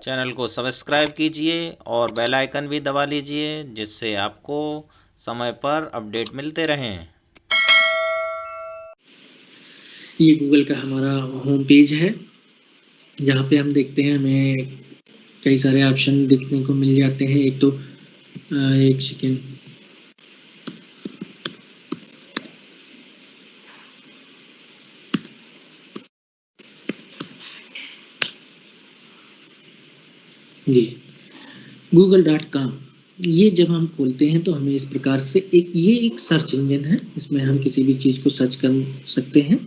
Channel को subscribe कीजिए और बेल आइकन भी दबा लीजिए, जिससे आपको समय पर अपडेट मिलते रहें। ये गूगल का हमारा होम पेज है, जहाँ पे हम देखते हैं हमें कई सारे ऑप्शन देखने को मिल जाते हैं। एक तो एक सेकेंड, जी google.com। ये जब हम खोलते हैं तो हमें इस प्रकार से एक सर्च इंजन है, इसमें हम किसी भी चीज़ को सर्च कर सकते हैं।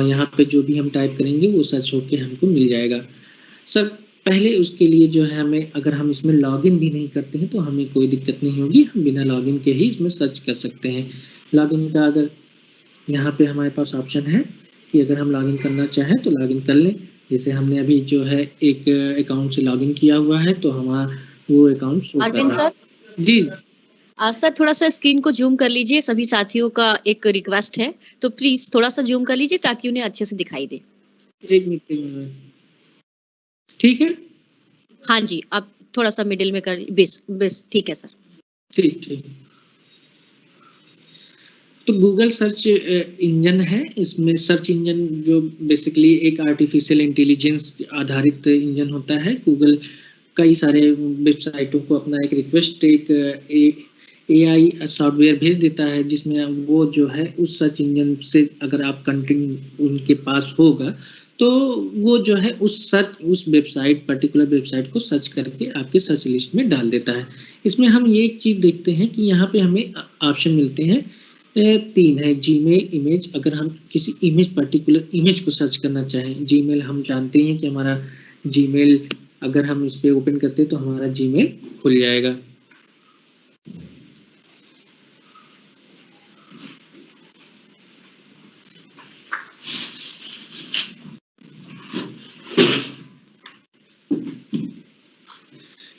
यहाँ पे जो भी हम टाइप करेंगे वो सर्च होके हमको मिल जाएगा। सर पहले उसके लिए जो है हमें, अगर हम इसमें लॉगिन भी नहीं करते हैं तो हमें कोई दिक्कत नहीं होगी, हम बिना लॉगिन के ही इसमें सर्च कर सकते हैं। लॉगिन का अगर यहाँ पे हमारे पास ऑप्शन है कि अगर हम लॉगिन करना चाहें तो लॉगिन कर लें। जैसे हमने अभी जो है एक अकाउंट से लॉगिन किया हुआ है तो हमारा वो अकाउंट शो कर रहा है। जी सर थोड़ा सा स्क्रीन को जूम कर लीजिए, सभी साथियों का एक रिक्वेस्ट है, तो प्लीज थोड़ा सा जूम कर लीजिए ताकि उन्हें अच्छे से दिखाई दे। एक मिनट, ठीक है। हाँ जी, आप थोड़ा सा मिडिल में कर, बस ठीक है सर। ठीक ठीक। तो गूगल सर्च इंजन है, इसमें सर्च इंजन जो बेसिकली एक आर्टिफिशियल इंटेलिजेंस आधारित इंजन होता है। गूगल कई सारे वेबसाइटों को अपना एक रिक्वेस्ट, एक एआई सॉफ्टवेयर भेज देता है, जिसमें वो जो है उस सर्च इंजन से अगर आप कंटेंट उनके पास होगा तो वो जो है उस वेबसाइट, पर्टिकुलर वेबसाइट को सर्च करके आपके सर्च लिस्ट में डाल देता है। इसमें हम ये एक चीज़ देखते हैं कि यहाँ पे हमें ऑप्शन मिलते हैं, 3 है। जीमेल, इमेज, अगर हम किसी इमेज, पर्टिकुलर इमेज को सर्च करना चाहें, जीमेल हम जानते हैं कि हमारा जीमेल अगर हम इस पे ओपन करते हैं तो हमारा जीमेल खुल जाएगा।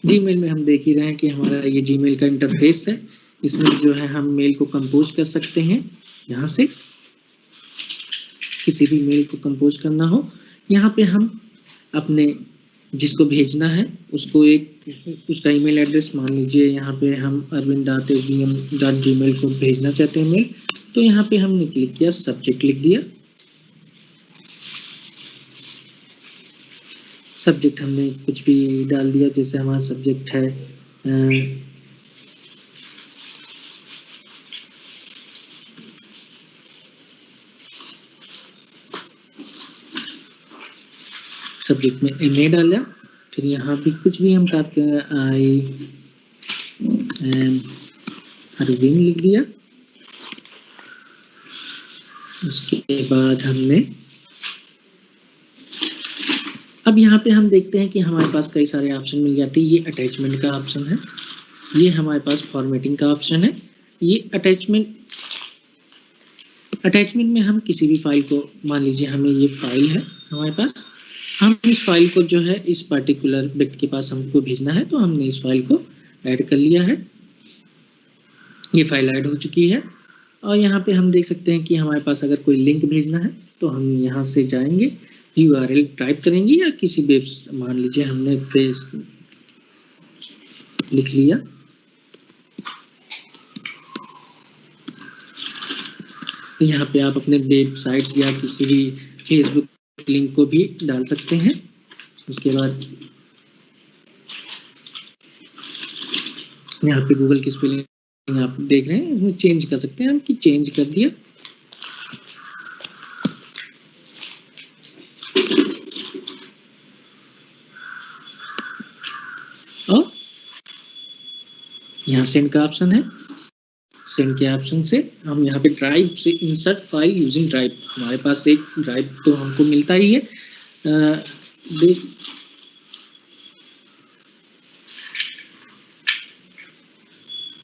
जीमेल में हम देख ही रहे हैं कि हमारा ये जीमेल का इंटरफेस है। इसमें जो है हम मेल को कंपोज कर सकते हैं। यहाँ से किसी भी मेल को कंपोज करना हो, यहाँ पे हम अपने जिसको भेजना है उसको उसका ईमेल एड्रेस, मान लीजिए यहाँ पे हम arvind.sdm.gmail को भेजना चाहते हैं मेल, तो यहाँ पे हमने क्लिक किया, सब्जेक्ट लिख दिया। सब्जेक्ट हमने कुछ भी डाल दिया, जैसे हमारा सब्जेक्ट है सब्जेक्ट में एमए डाला। फिर यहाँ भी कुछ भी हम टाइप कर, आई एम अरविंद लिख दिया। उसके बाद हमने, अब यहाँ पे हम देखते हैं कि हमारे पास कई सारे ऑप्शन मिल जाते हैं। ये अटैचमेंट का ऑप्शन है, ये हमारे पास फॉर्मेटिंग का ऑप्शन है। ये अटैचमेंट में हम किसी भी फाइल को, मान लीजिए हमें ये फाइल है हमारे पास, हम इस फाइल को जो है इस पर्टिकुलर व्यक्ति के पास हमको भेजना है, तो हमने इस फाइल को ऐड कर लिया है। ये फाइल ऐड हो चुकी है। और यहाँ पे हम देख सकते हैं कि हमारे पास अगर कोई लिंक भेजना है तो हम यहाँ से जाएंगे, URL टाइप करेंगे, या किसी वेब, मान लीजिए हमने फेस लिख लिया, यहाँ पे आप अपने वेबसाइट या किसी भी फेसबुक लिंक को भी डाल सकते हैं। उसके बाद यहाँ पे गूगल की स्पेलिंग आप देख रहे हैं, इसमें चेंज कर सकते हैं हम, कि चेंज कर दिया। और यहाँ सेंड का ऑप्शन है, सेंड के ऑप्शन से हम यहाँ पे ड्राइव से इंसर्ट फाइल यूजिंग ड्राइव, हमारे पास एक ड्राइव तो हमको मिलता ही है।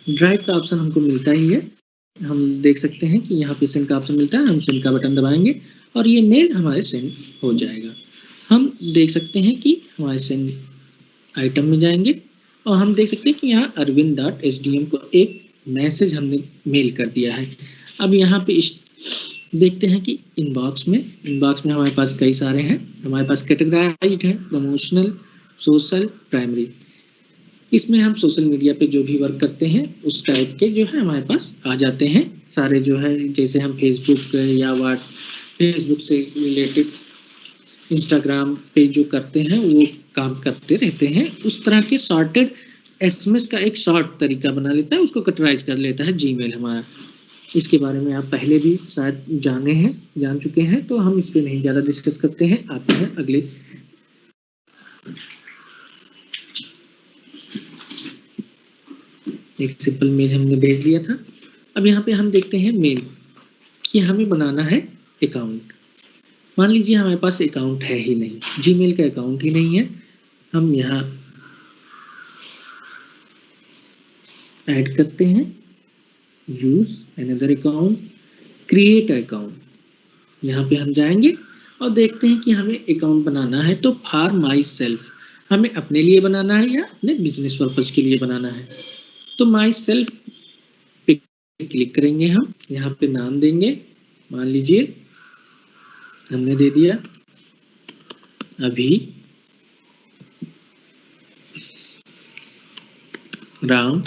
ड्राइव का ऑप्शन हमको मिलता ही है। हम देख सकते हैं कि यहाँ पे सेंड का ऑप्शन मिलता है, हम सेंड का बटन दबाएंगे और ये मेल हमारे सेंड हो जाएगा। हम देख सकते हैं कि हमारे सेंड आइटम में जाएंगे और हम देख सकते हैं कि यहाँ arvind.sdm को एक मैसेज हमने मेल कर दिया है। अब यहाँ पे देखते हैं कि इनबॉक्स में हमारे पास कई सारे हैं। हमारे पास कैटेगराइज्ड है, प्रमोशनल, सोशल, प्राइमरी। इसमें हम सोशल मीडिया पे जो भी वर्क करते हैं उस टाइप के जो है हमारे पास आ जाते हैं सारे जो है, जैसे हम फेसबुक या फेसबुक से रिलेटेड इंस्टाग्राम पे जो करते हैं वो काम करते रहते हैं। उस तरह के सॉर्टेड एसएमएस का एक शॉर्ट तरीका बना लेता है, उसको कटराइज कर लेता है जीमेल हमारा। इसके बारे में आप पहले भी शायद जान चुके हैं, तो हम इस पे नहीं ज़्यादा डिस्कस करते हैं। आते हैं अगले। एक सिंपल मेल हमने भेज दिया था। अब यहाँ पे हम देखते हैं मेल कि हमें बनाना है अकाउंट। मान लीजिए हमारे पास अकाउंट है ही नहीं, जीमेल का अकाउंट ही नहीं है। हम यहाँ ऐड करते हैं use another account, create account. यहाँ पे हम जाएंगे और देखते हैं कि हमें अकाउंट बनाना है तो फॉर माई सेल्फ, हमें अपने लिए बनाना है या अपने बिजनेस पर्पज के लिए बनाना है। तो माई सेल्फ पे क्लिक करेंगे, हम यहाँ पे नाम देंगे, मान लीजिए हमने दे दिया अभी राम।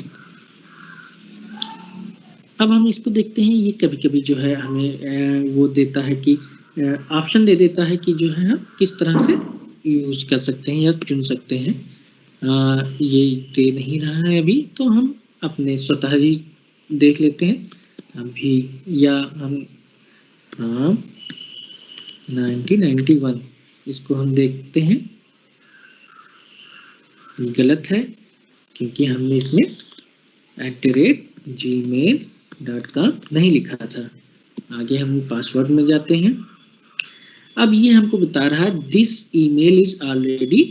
अब हम इसको देखते हैं, ये कभी कभी जो है हमें वो देता है कि ऑप्शन दे देता है कि जो है हम किस तरह से यूज कर सकते हैं या चुन सकते हैं। ये दे नहीं रहा है अभी, तो हम अपने स्वतः ही देख लेते हैं अभी, या हम 1991 इसको हम देखते हैं। ये गलत है क्योंकि हमने इसमें @gmail.com नहीं लिखा था। आगे हम पासवर्ड में जाते हैं। अब ये हमको बता रहा है this email is already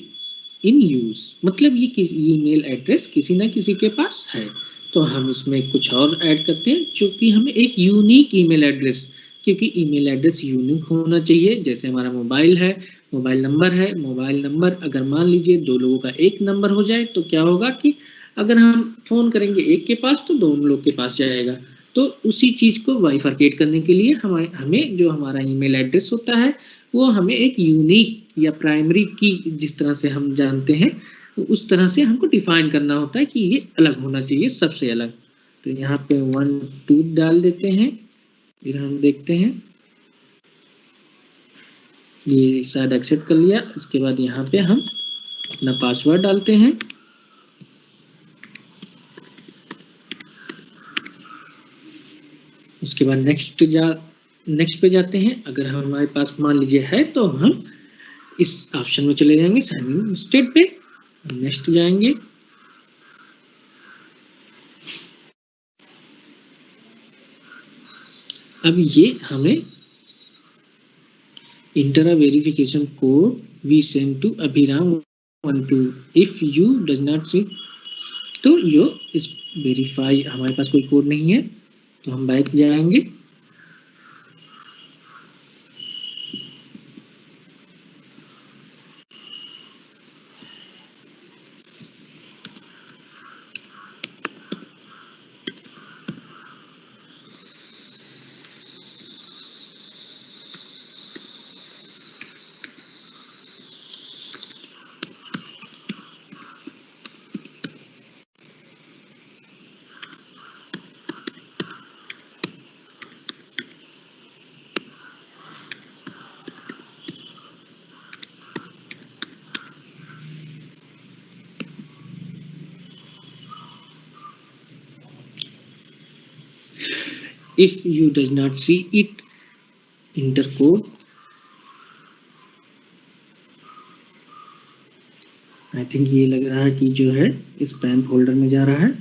in use, मतलब ये ईमेल एड्रेस किसी ना किसी के पास है। तो हम इसमें कुछ और ऐड करते हैं, क्योंकि हमें एक यूनिक ईमेल एड्रेस, क्योंकि ईमेल एड्रेस यूनिक होना चाहिए। जैसे हमारा मोबाइल है, मोबाइल नंबर है, मोबाइल नंबर अगर मान लीजिए दो लोगों का एक नंबर हो जाए तो क्या होगा कि अगर हम फोन करेंगे एक के पास तो दोनों लोग के पास जाएगा। तो उसी चीज को बाइफरकेट करने के लिए हमें जो हमारा ईमेल एड्रेस होता है वो हमें एक यूनिक या प्राइमरी की जिस तरह से हम जानते हैं उस तरह से हमको डिफाइन करना होता है कि ये अलग होना चाहिए, सबसे अलग। तो यहाँ पे 1 2 डाल देते हैं, फिर हम देखते हैं ये शायद एक्सेप्ट कर लिया। उसके बाद यहाँ पे हम अपना पासवर्ड डालते हैं। उसके बाद नेक्स्ट पे जाते हैं। अगर हमारे पास मान लीजिए है तो हम इस ऑप्शन में चले जाएंगे साइन इन स्टेट पे, नेक्स्ट जाएंगे। अब ये हमें enter a verification code we send to Abhiram 12 if you does not see, तो यो इस वेरीफाई हमारे पास कोई कोड नहीं है तो हम बैक जाएंगे। If you does not see it, enter code। I think ये लग रहा है कि जो है स्पैम फोल्डर में जा रहा है।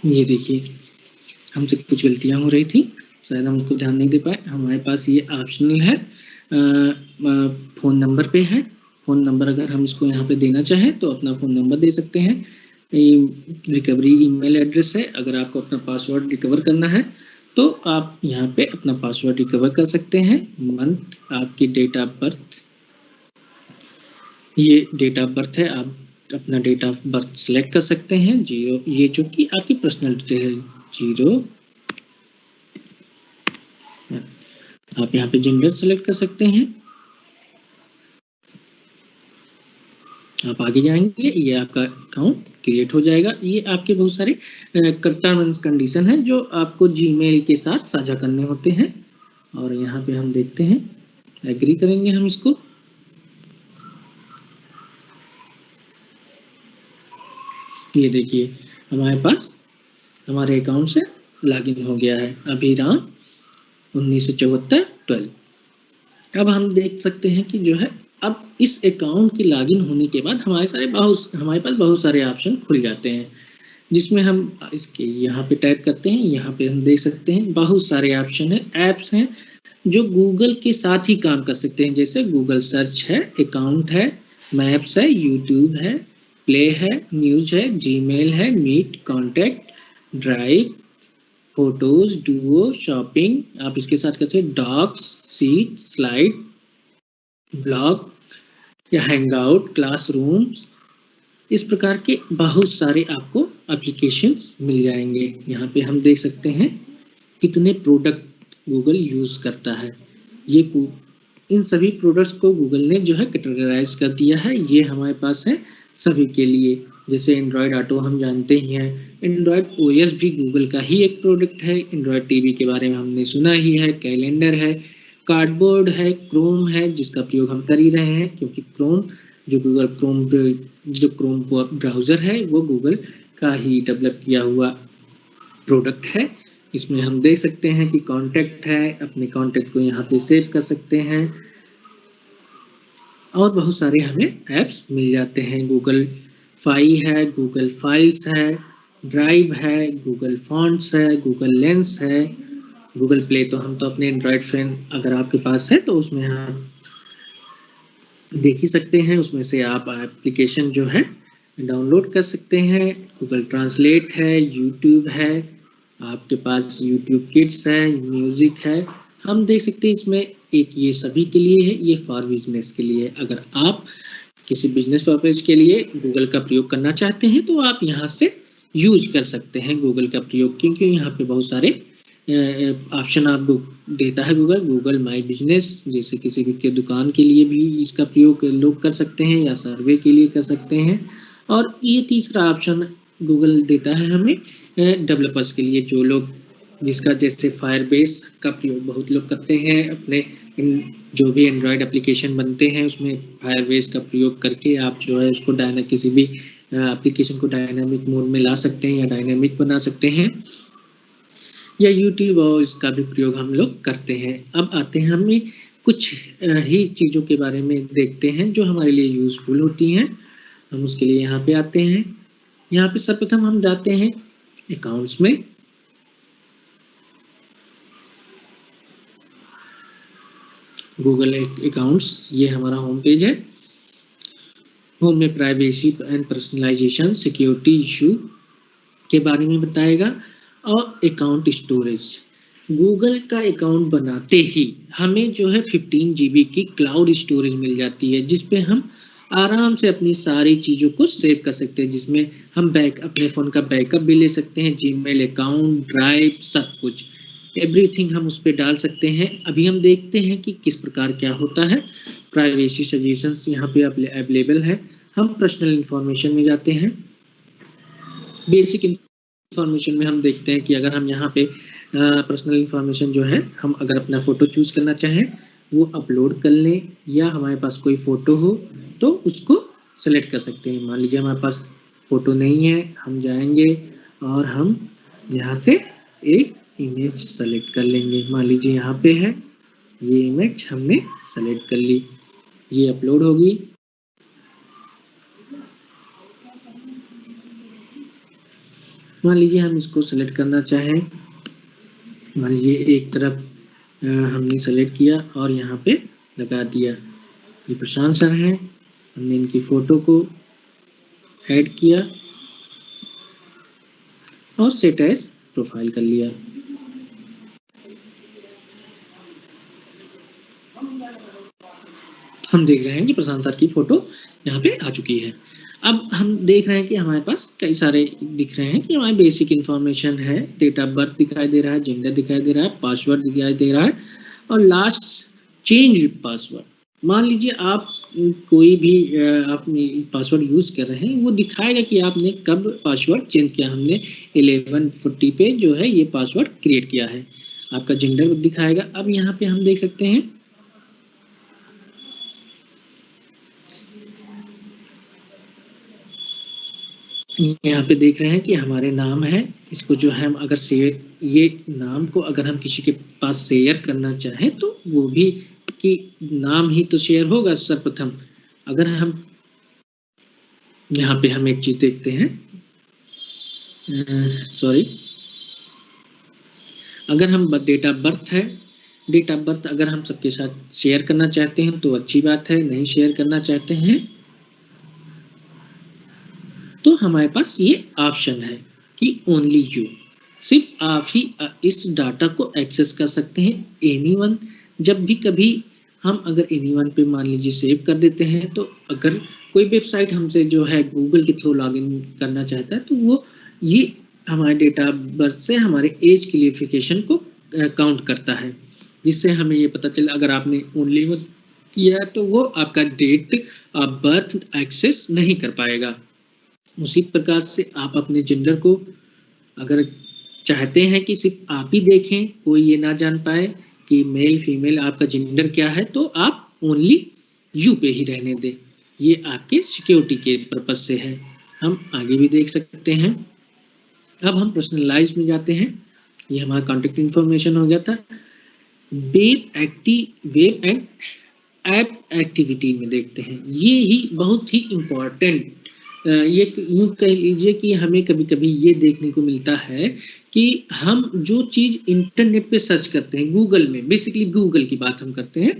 ये देखिए हमसे कुछ गलतियां हो रही थी, शायद हम उसको ध्यान नहीं दे पाए। हमारे पास ये ऑप्शनल है फ़ोन नंबर पे है। फ़ोन नंबर अगर हम इसको यहाँ पे देना चाहें तो अपना फ़ोन नंबर दे सकते हैं। रिकवरी ईमेल एड्रेस है। अगर आपको अपना पासवर्ड रिकवर करना है तो आप यहाँ पे अपना पासवर्ड रिकवर कर सकते हैं। मंथ, आपकी डेट ऑफ बर्थ, ये डेट ऑफ बर्थ है, आप अपना डेट ऑफ बर्थ सेलेक्ट कर सकते हैं। 0, ये जो कि आपकी पर्सनल डिटेल है। 0, आप यहाँ पे जेंडर सेलेक्ट कर सकते हैं। आप आगे जाएंगे, ये आपका अकाउंट क्रिएट हो जाएगा। ये आपके बहुत सारे टर्म्स एंड कंडीशन है जो आपको जीमेल के साथ साझा करने होते हैं। और यहाँ पे हम देखते हैं, एग्री करेंगे हम इसको। ये देखिए हमारे पास हमारे अकाउंट से लॉगिन हो गया है अभिराम 1974 12। अब हम देख सकते हैं कि जो है अब इस अकाउंट की लॉगिन होने के बाद हमारे पास बहुत सारे ऑप्शन खुल जाते हैं, जिसमें हम इसके यहाँ पे टाइप करते हैं। यहाँ पे हम देख सकते हैं बहुत सारे ऑप्शन है, ऐप्स हैं जो गूगल के साथ ही काम कर सकते हैं। जैसे गूगल सर्च है, अकाउंट है, मैप्स है, यूट्यूब है, प्ले है, न्यूज है, जीमेल है, meet, contact, drive, photos, Duo, shopping, आप इसके साथ करते हैं डॉक्स, सीट, स्लाइड, ब्लॉग या हैंगआउट, क्लासरूम्स। इस प्रकार के बहुत सारे आपको एप्लीकेशंस मिल जाएंगे। यहाँ पे हम देख सकते हैं कितने प्रोडक्ट गूगल यूज करता है। ये इन सभी प्रोडक्ट्स को गूगल ने जो है कैटेगराइज कर दिया है। ये हमारे पास है सभी के लिए। जैसे एंड्रॉयड ऑटो हम जानते ही हैं, एंड्रॉयड ओएस भी गूगल का ही एक प्रोडक्ट है। एंड्रॉयड टीवी के बारे में हमने सुना ही है, कैलेंडर है, कार्डबोर्ड है, क्रोम है जिसका प्रयोग हम कर ही रहे हैं, क्योंकि क्रोम जो क्रोम ब्राउज़र है वो गूगल का ही डेवलप किया हुआ प्रोडक्ट है। इसमें हम देख सकते हैं कि कॉन्टैक्ट है, अपने कॉन्टैक्ट को यहाँ पे सेव कर सकते हैं और बहुत सारे हमें ऐप्स मिल जाते हैं। गूगल फाई है, गूगल फाइल्स है, ड्राइव है, गूगल फॉन्ट्स है, गूगल लेंस है, गूगल प्ले तो हम तो अपने एंड्रॉयड फ्रेंड अगर आपके पास है तो उसमें आप देख ही सकते हैं। उसमें से आप एप्लीकेशन जो है डाउनलोड कर सकते हैं। गूगल ट्रांसलेट है, यूट्यूब है, आपके पास यूट्यूब किड्स है, म्यूजिक है। हम देख सकते हैं इसमें एक ये सभी के लिए है, ये फॉर बिजनेस के लिए। अगर आप किसी बिजनेस पर्पज के लिए गूगल का प्रयोग करना चाहते हैं तो आप यहाँ से यूज कर सकते हैं गूगल का प्रयोग, क्योंकि यहाँ पे बहुत सारे ऑप्शन आपको देता है गूगल माई बिजनेस। जैसे किसी भी के दुकान के लिए भी इसका प्रयोग लोग कर सकते हैं या सर्वे के लिए कर सकते हैं। और ये तीसरा ऑप्शन गूगल देता है हमें डेवलपर्स के लिए, जो लोग जिसका जैसे फायरबेस का प्रयोग बहुत लोग करते हैं अपने जो भी एंड्रॉयड एप्लीकेशन बनते हैं उसमें फायरबेस का प्रयोग करके आप जो है उसको किसी भी एप्लीकेशन को डायनामिक मोड में ला सकते हैं या डायनामिक बना सकते हैं, या यूट्यूब और इसका भी प्रयोग हम लोग करते हैं। अब आते हैं हमें कुछ ही चीज़ों के बारे में देखते हैं जो हमारे लिए यूजफुल होती हैं। हम उसके लिए यहाँ पे आते हैं। यहाँ पे सर्वप्रथम हम जाते हैं अकाउंट्स में। गूगल अकाउंट्स, ये हमारा होम पेज है। होम में privacy and personalisation, security issue के बारे में बताएगा और अकाउंट स्टोरेज। गूगल का अकाउंट बनाते ही हमें जो है 15 GB की क्लाउड स्टोरेज मिल जाती है, जिसपे हम आराम से अपनी सारी चीज़ों को सेव कर सकते हैं, जिसमें हम अपने फ़ोन का बैकअप भी ले सकते हैं, जीमेल अकाउंट, ड्राइव, सब कुछ एवरीथिंग हम उस पर डाल सकते हैं। अभी हम देखते हैं कि किस प्रकार क्या होता है। प्राइवेसी सजेशंस यहाँ पे अवेलेबल है। हम पर्सनल इंफॉर्मेशन में जाते हैं। बेसिक इंफॉर्मेशन में हम देखते हैं कि अगर हम यहाँ पे पर्सनल इंफॉर्मेशन जो है, हम अगर अपना फ़ोटो चूज़ करना चाहें वो अपलोड कर लें, या हमारे पास कोई फ़ोटो हो तो उसको सेलेक्ट कर सकते हैं। मान लीजिए हमारे पास फ़ोटो नहीं है, हम जाएंगे और हम यहाँ से एक इमेज सेलेक्ट कर लेंगे। मान लीजिए यहाँ पे है, ये इमेज हमने सेलेक्ट कर ली, ये अपलोड होगी। मान लीजिए हम इसको सेलेक्ट करना चाहें, मान लीजिए एक तरफ हमने सेलेक्ट किया और यहाँ पे लगा दिया। ये प्रशांत सर हैं, हमने इनकी फोटो को ऐड किया और सेट एज प्रोफाइल कर लिया। हम देख रहे हैं कि प्रशांत सर की फोटो यहाँ पे आ चुकी है। अब हम देख रहे हैं कि हमारे पास कई सारे दिख रहे हैं कि हमारे बेसिक इन्फॉर्मेशन है, डेट ऑफ बर्थ दिखाई दे रहा है, जेंडर दिखाई दे रहा है, पासवर्ड दिखाई दे रहा है और लास्ट चेंज पासवर्ड। मान लीजिए आप कोई भी आप पासवर्ड यूज कर रहे हैं, वो दिखाएगा कि आपने कब पासवर्ड चेंज किया। हमने 1140 पे जो है ये पासवर्ड क्रिएट किया है। आपका जेंडर दिखाएगा। अब यहाँ पे हम देख सकते हैं यहाँ पे देख रहे हैं कि हमारे नाम है, इसको जो है हम अगर शेयर, ये नाम को अगर हम किसी के पास शेयर करना चाहें तो वो भी कि नाम ही तो शेयर होगा सर्वप्रथम। अगर हम यहाँ पे हम एक चीज देखते हैं, सॉरी, अगर हम डेट ऑफ बर्थ है, डेट ऑफ बर्थ अगर हम सबके साथ शेयर करना चाहते हैं तो अच्छी बात है, नहीं शेयर करना चाहते हैं तो हमारे पास ये ऑप्शन है कि ओनली यू, सिर्फ आप ही इस डाटा को एक्सेस कर सकते हैं। एनीवन, जब भी कभी हम अगर एनीवन पे मान लीजिए सेव कर देते हैं तो अगर कोई वेबसाइट हमसे जो है गूगल के थ्रू लॉगिन करना चाहता है तो वो ये हमारे डेट ऑफ बर्थ से हमारे एज क्लियरिफिकेशन को काउंट करता है, जिससे हमें ये पता चले अगर आपने ओनली वन किया तो वो आपका डेट ऑफ बर्थ एक्सेस नहीं कर पाएगा। उसी प्रकार से आप अपने जेंडर को अगर चाहते हैं कि सिर्फ आप ही देखें, कोई ये ना जान पाए कि मेल फीमेल आपका जेंडर क्या है, तो आप ओनली यू पे ही रहने दें। ये आपके सिक्योरिटी के पर्पज से है। हम आगे भी देख सकते हैं। अब हम पर्सनलाइज में जाते हैं। ये हमारा कॉन्टेक्ट इंफॉर्मेशन हो गया था। वेब एंड ऐप एक्टिविटी में देखते हैं। ये ही बहुत ही इम्पोर्टेंट, ये यूँ कह लीजिए कि हमें कभी कभी ये देखने को मिलता है कि हम जो चीज़ इंटरनेट पे सर्च करते हैं, गूगल में, बेसिकली गूगल की बात हम करते हैं,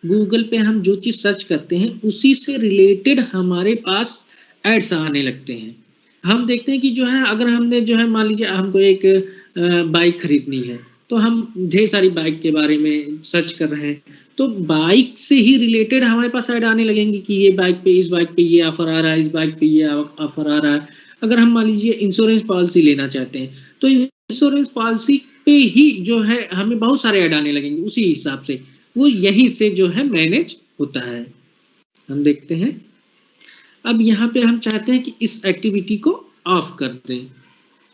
गूगल पे हम जो चीज़ सर्च करते हैं उसी से रिलेटेड हमारे पास एड्स आने लगते हैं। हम देखते हैं कि जो है अगर हमने जो है मान लीजिए हमको एक बाइक खरीदनी है तो हम ढेर सारी बाइक के बारे में सर्च कर रहे हैं, तो बाइक से ही रिलेटेड हमारे पास ऐड आने लगेंगे कि ये बाइक पे, इस बाइक पे ये ऑफर आ रहा है, इस बाइक पे ये ऑफर आ रहा है। अगर हम मान लीजिए इंश्योरेंस पॉलिसी लेना चाहते हैं तो इंश्योरेंस पॉलिसी पे ही जो है हमें बहुत सारे ऐड आने लगेंगे। उसी हिसाब से वो यहीं से जो है मैनेज होता है। हम देखते हैं। अब यहाँ पे हम चाहते हैं कि इस एक्टिविटी को ऑफ कर दें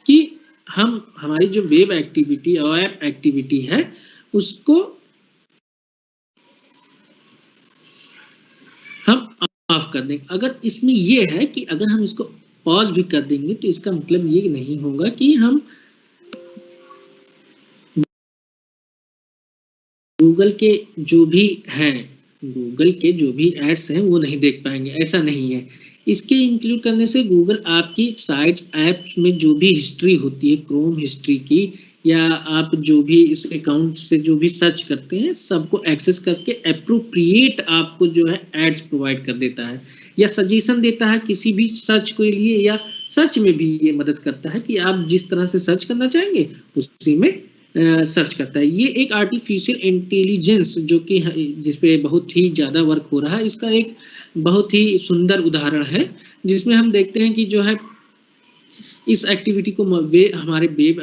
कि हम हमारी जो वेब एक्टिविटी और ऐप एक्टिविटी है उसको हम ऑफ कर दें। अगर इसमें ये है कि अगर हम इसको पॉज भी कर देंगे तो इसका मतलब ये नहीं होगा कि हम गूगल के जो भी हैं, गूगल के जो भी एड्स हैं वो नहीं देख पाएंगे, ऐसा नहीं है। इसके इंक्लूड करने से गूगल आपकी साइट ऐप्स में जो भी हिस्ट्री होती है, क्रोम हिस्ट्री की, या आप जो भी इस अकाउंट से जो भी सर्च करते हैं सबको एक्सेस करके एप्रोप्रिएट आपको जो है एड्स प्रोवाइड कर देता है या सजेशन देता है किसी भी सर्च के लिए, या सर्च में भी ये मदद करता है कि आप जिस तरह से सर्च करना चाहेंगे उसी में सर्च करता है। ये एक आर्टिफिशियल इंटेलिजेंस जो कि जिसपे बहुत ही ज़्यादा वर्क हो रहा है, इसका एक बहुत ही सुंदर उदाहरण है जिसमें हम देखते हैं कि जो है इस एक्टिविटी को हमारे वेब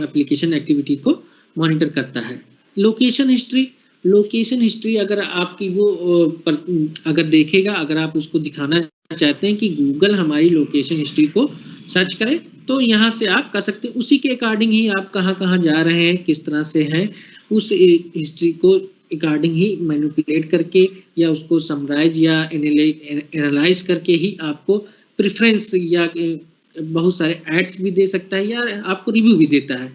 एप्लीकेशन एक्टिविटी को मॉनिटर करता है। लोकेशन हिस्ट्री अगर आपकी वो अगर देखेगा, अगर आप उसको दिखाना चाहते हैं कि गूगल हमारी लोकेशन हिस्ट्री को सर्च करे तो यहाँ से आप कर सकते हैं। उसी के अकॉर्डिंग ही आप कहाँ कहाँ जा रहे हैं, किस तरह से हैं, उस हिस्ट्री को अकॉर्डिंग ही मैनिपुलेट करके या उसको समराइज या एनालाइज करके ही आपको प्रेफरेंस या बहुत सारे एड्स भी दे सकता है या आपको रिव्यू भी देता है।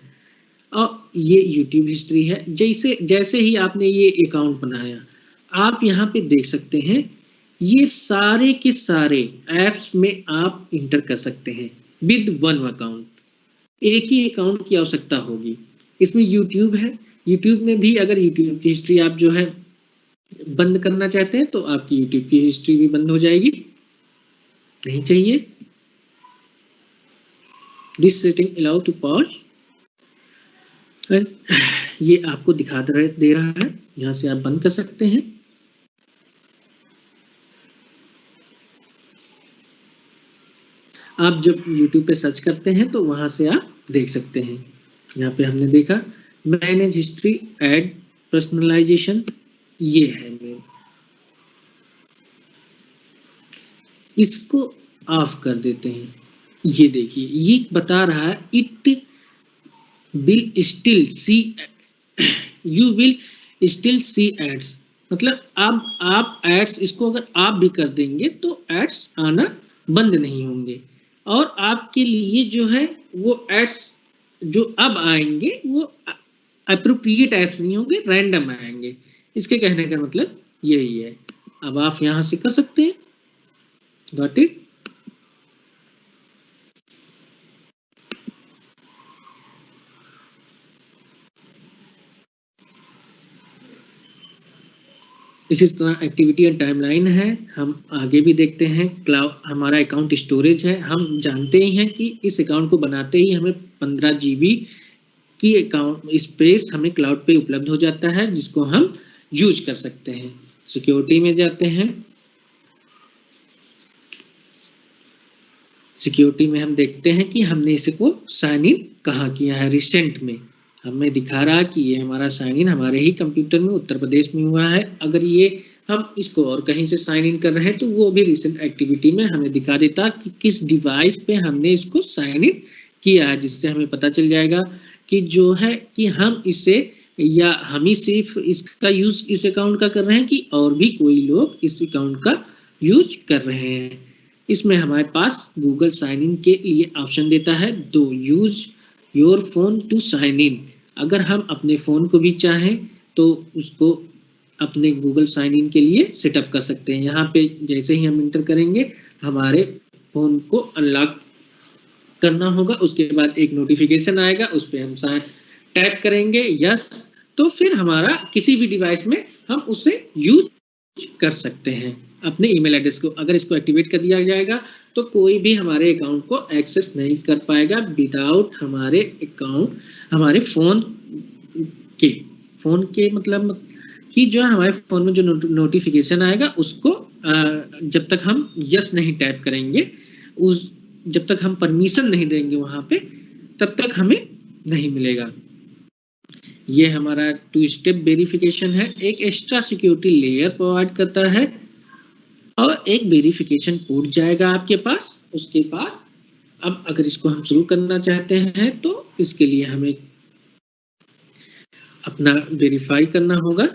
और ये यूट्यूब हिस्ट्री है। जैसे ही आपने ये अकाउंट बनाया, आप यहाँ पे देख सकते हैं ये सारे के सारे ऐप्स में आप इंटर कर सकते हैं विद वन अकाउंट। एक ही अकाउंट की आवश्यकता होगी। इसमें यूट्यूब है, यूट्यूब में भी अगर यूट्यूब की हिस्ट्री आप जो है बंद करना चाहते हैं तो आपकी यूट्यूब की हिस्ट्री भी बंद हो जाएगी, नहीं चाहिए। This setting allow to pause, ये आपको दिखा दे रहा है, यहाँ से आप बंद कर सकते हैं। आप जब YouTube पे सर्च करते हैं तो वहां से आप देख सकते हैं। यहाँ पे हमने देखा मैनेज हिस्ट्री, एड पर्सनलाइजेशन, ये है मेन, इसको ऑफ कर देते हैं। ये देखिए ये बता रहा है it will still see, you will still see ads, मतलब अब आप एड्स, इसको अगर आप भी कर देंगे तो एड्स आना बंद नहीं होंगे, और आपके लिए जो है वो एड्स जो अब आएंगे वो अप्रोप्रिएट एड्स नहीं होंगे, रैंडम आएंगे। इसके कहने का मतलब यही है। अब आप यहां से कर सकते हैं। Got it? इसी तरह एक्टिविटी एंड टाइमलाइन है, हम आगे भी देखते हैं। क्लाउड हमारा अकाउंट स्टोरेज है, हम जानते ही हैं कि इस अकाउंट को बनाते ही हमें 15 GB की अकाउंट स्पेस हमें क्लाउड पे उपलब्ध हो जाता है, जिसको हम यूज कर सकते हैं। सिक्योरिटी में जाते हैं, सिक्योरिटी में हम देखते हैं कि हमने इसको साइन इन कहाँ किया है। रिसेंट में हमें दिखा रहा कि ये हमारा साइन इन हमारे ही कंप्यूटर में उत्तर प्रदेश में हुआ है। अगर ये हम इसको और कहीं से साइन इन कर रहे हैं तो वो भी रिसेंट एक्टिविटी में हमें दिखा देता कि किस डिवाइस पे हमने इसको साइन इन किया है, जिससे हमें पता चल जाएगा कि जो है कि हम इसे, या हम ही सिर्फ इसका यूज इस अकाउंट का कर रहे हैं कि और भी कोई लोग इस अकाउंट का यूज कर रहे हैं। इसमें हमारे पास गूगल साइन इन के लिए ऑप्शन देता है, to use your phone to sign in. अगर हम अपने फोन को भी चाहें तो उसको अपने गूगल साइन इन के लिए सेटअप कर सकते हैं। यहाँ पे जैसे ही हम इंटर करेंगे हमारे फोन को अनलॉक करना होगा, उसके बाद एक नोटिफिकेशन आएगा, उस पर हम टैप करेंगे यस, तो फिर हमारा किसी भी डिवाइस में हम उसे यूज कर सकते हैं अपने ईमेल एड्रेस को। अगर इसको एक्टिवेट कर दिया जाएगा तो कोई भी हमारे अकाउंट को एक्सेस नहीं कर पाएगा विदाउट हमारे अकाउंट, हमारे फोन के मतलब कि जो हमारे फोन में जो नोटिफिकेशन आएगा उसको जब तक हम यस नहीं टैप करेंगे, उस जब तक हम परमिशन नहीं देंगे वहां पे, तब तक हमें नहीं मिलेगा। ये हमारा 2 स्टेप वेरिफिकेशन है, एक एक्स्ट्रा सिक्योरिटी लेयर प्रोवाइड करता है और एक वेरिफिकेशन कोड जाएगा आपके पास। उसके बाद अब अगर इसको हम शुरू करना चाहते हैं तो इसके लिए हमें अपना वेरीफाई करना होगा।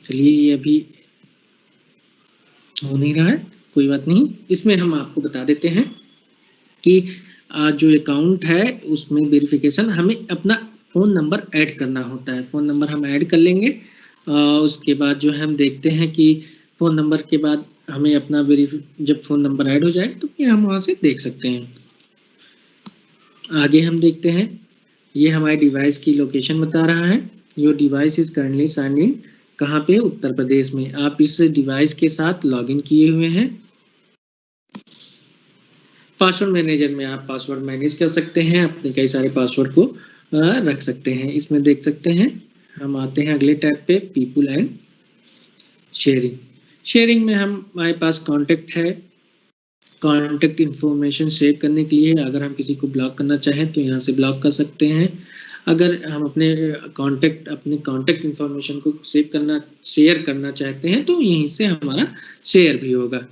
चलिए ये अभी हो नहीं रहा है, कोई बात नहीं। इसमें हम आपको बता देते हैं कि जो अकाउंट है उसमें वेरिफिकेशन हमें अपना फ़ोन नंबर ऐड करना होता है। फ़ोन नंबर हम ऐड कर लेंगे, उसके बाद जो हम देखते हैं कि फ़ोन नंबर के बाद हमें अपना जब फ़ोन नंबर ऐड हो जाए तो फिर हम वहाँ से देख सकते हैं। आगे हम देखते हैं, ये हमारे डिवाइस की लोकेशन बता रहा है। Your device is currently sign in, कहाँ पे? उत्तर प्रदेश में। आप इस डिवाइस के साथ लॉगिन किए हुए हैं। पासवर्ड मैनेजर में आप पासवर्ड मैनेज कर सकते हैं, अपने कई सारे पासवर्ड को रख सकते हैं। इसमें देख सकते हैं, हम आते हैं अगले टैब पे, पीपल एंड शेयरिंग। शेयरिंग में हमारे पास कॉन्टेक्ट है, कॉन्टेक्ट इन्फॉर्मेशन सेव करने के लिए अगर हम किसी को ब्लॉक करना चाहें तो यहाँ से ब्लॉक कर सकते हैं। अगर हम अपने कॉन्टेक्ट इन्फॉर्मेशन को शेयर करना चाहते हैं तो यहीं से हमारा शेयर भी होगा।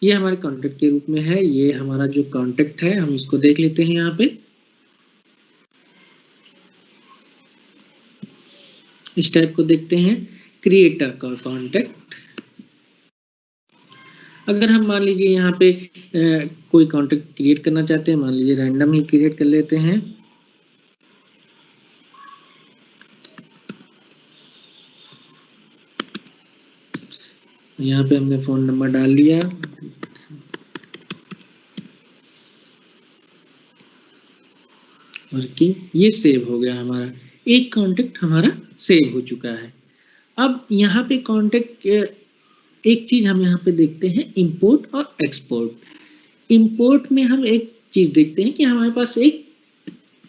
ये हमारे कॉन्टेक्ट के रूप में है। ये हमारा जो कॉन्टेक्ट है हम इसको देख लेते हैं। यहाँ पे इस टाइप को देखते हैं, क्रिएट अ कॉन्टेक्ट। अगर हम मान लीजिए यहाँ पे कोई कॉन्टेक्ट क्रिएट करना चाहते हैं, मान लीजिए रैंडम ही क्रिएट कर लेते हैं। यहाँ पे हमने फ़ोन नंबर डाल लिया, वर्किंग, ये सेव हो गया हमारा, एक कॉन्टेक्ट हमारा सेव हो चुका है। अब यहाँ पे कॉन्टेक्ट, एक चीज हम यहाँ पे देखते हैं, इंपोर्ट और एक्सपोर्ट। इंपोर्ट में हम एक चीज देखते हैं कि हमारे पास एक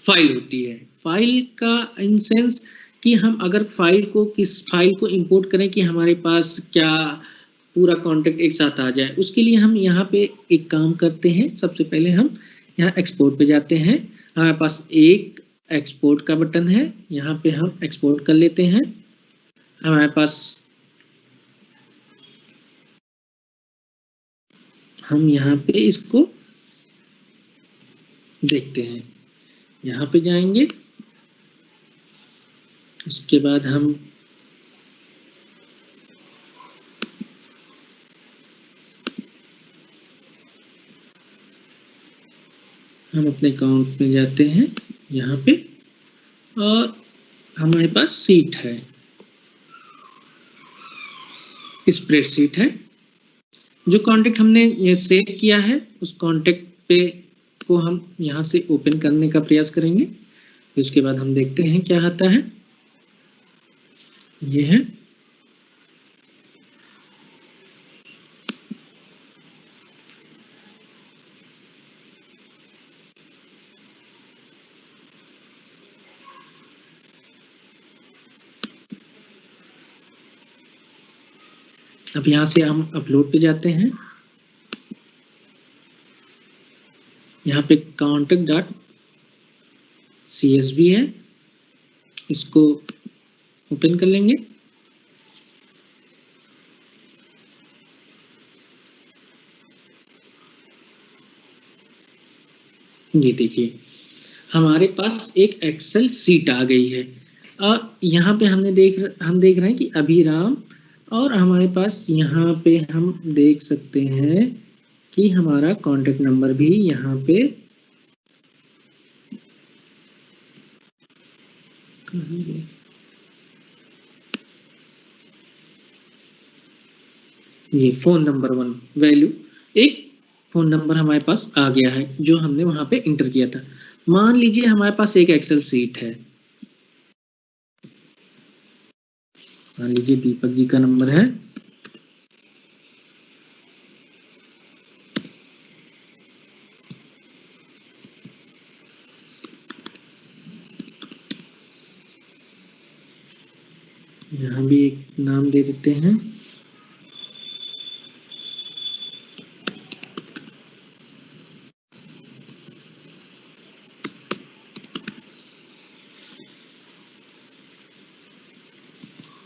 फाइल होती है, फाइल का इन सेंस कि हम अगर किस फाइल को इंपोर्ट करें कि हमारे पास क्या पूरा कॉन्टेक्ट एक साथ आ जाए, उसके लिए हम यहाँ पे एक काम करते हैं। सबसे पहले हम यहाँ एक्सपोर्ट पे जाते हैं, हमारे पास एक एक्सपोर्ट का बटन है, यहाँ पे हम एक्सपोर्ट कर लेते हैं। हमारे पास, हम यहाँ पे इसको देखते हैं, यहाँ पे जाएंगे, उसके बाद हम अपने अकाउंट में जाते हैं यहाँ पे, और हमारे पास सीट है, स्प्रेडशीट है। जो कांटेक्ट हमने ये सेव किया है उस कांटेक्ट पे को हम यहाँ से ओपन करने का प्रयास करेंगे। उसके बाद हम देखते हैं क्या आता है। ये है, अब यहाँ से हम अपलोड पे जाते हैं, यहाँ पे contact.csv है, इसको ओपन कर लेंगे। ये देखिए हमारे पास एक एक्सेल सीट आ गई है, और यहाँ पे हम देख रहे हैं कि अभिराम, और हमारे पास यहाँ पे हम देख सकते हैं कि हमारा कॉन्टेक्ट नंबर भी यहाँ पे ये फ़ोन नंबर 1 वैल्यू, एक फ़ोन नंबर हमारे पास आ गया है जो हमने वहाँ पे इंटर किया था। मान लीजिए हमारे पास एक एक्सेल सीट है, मान लीजिए दीपक जी का नंबर है, यहाँ भी एक नाम दे देते हैं,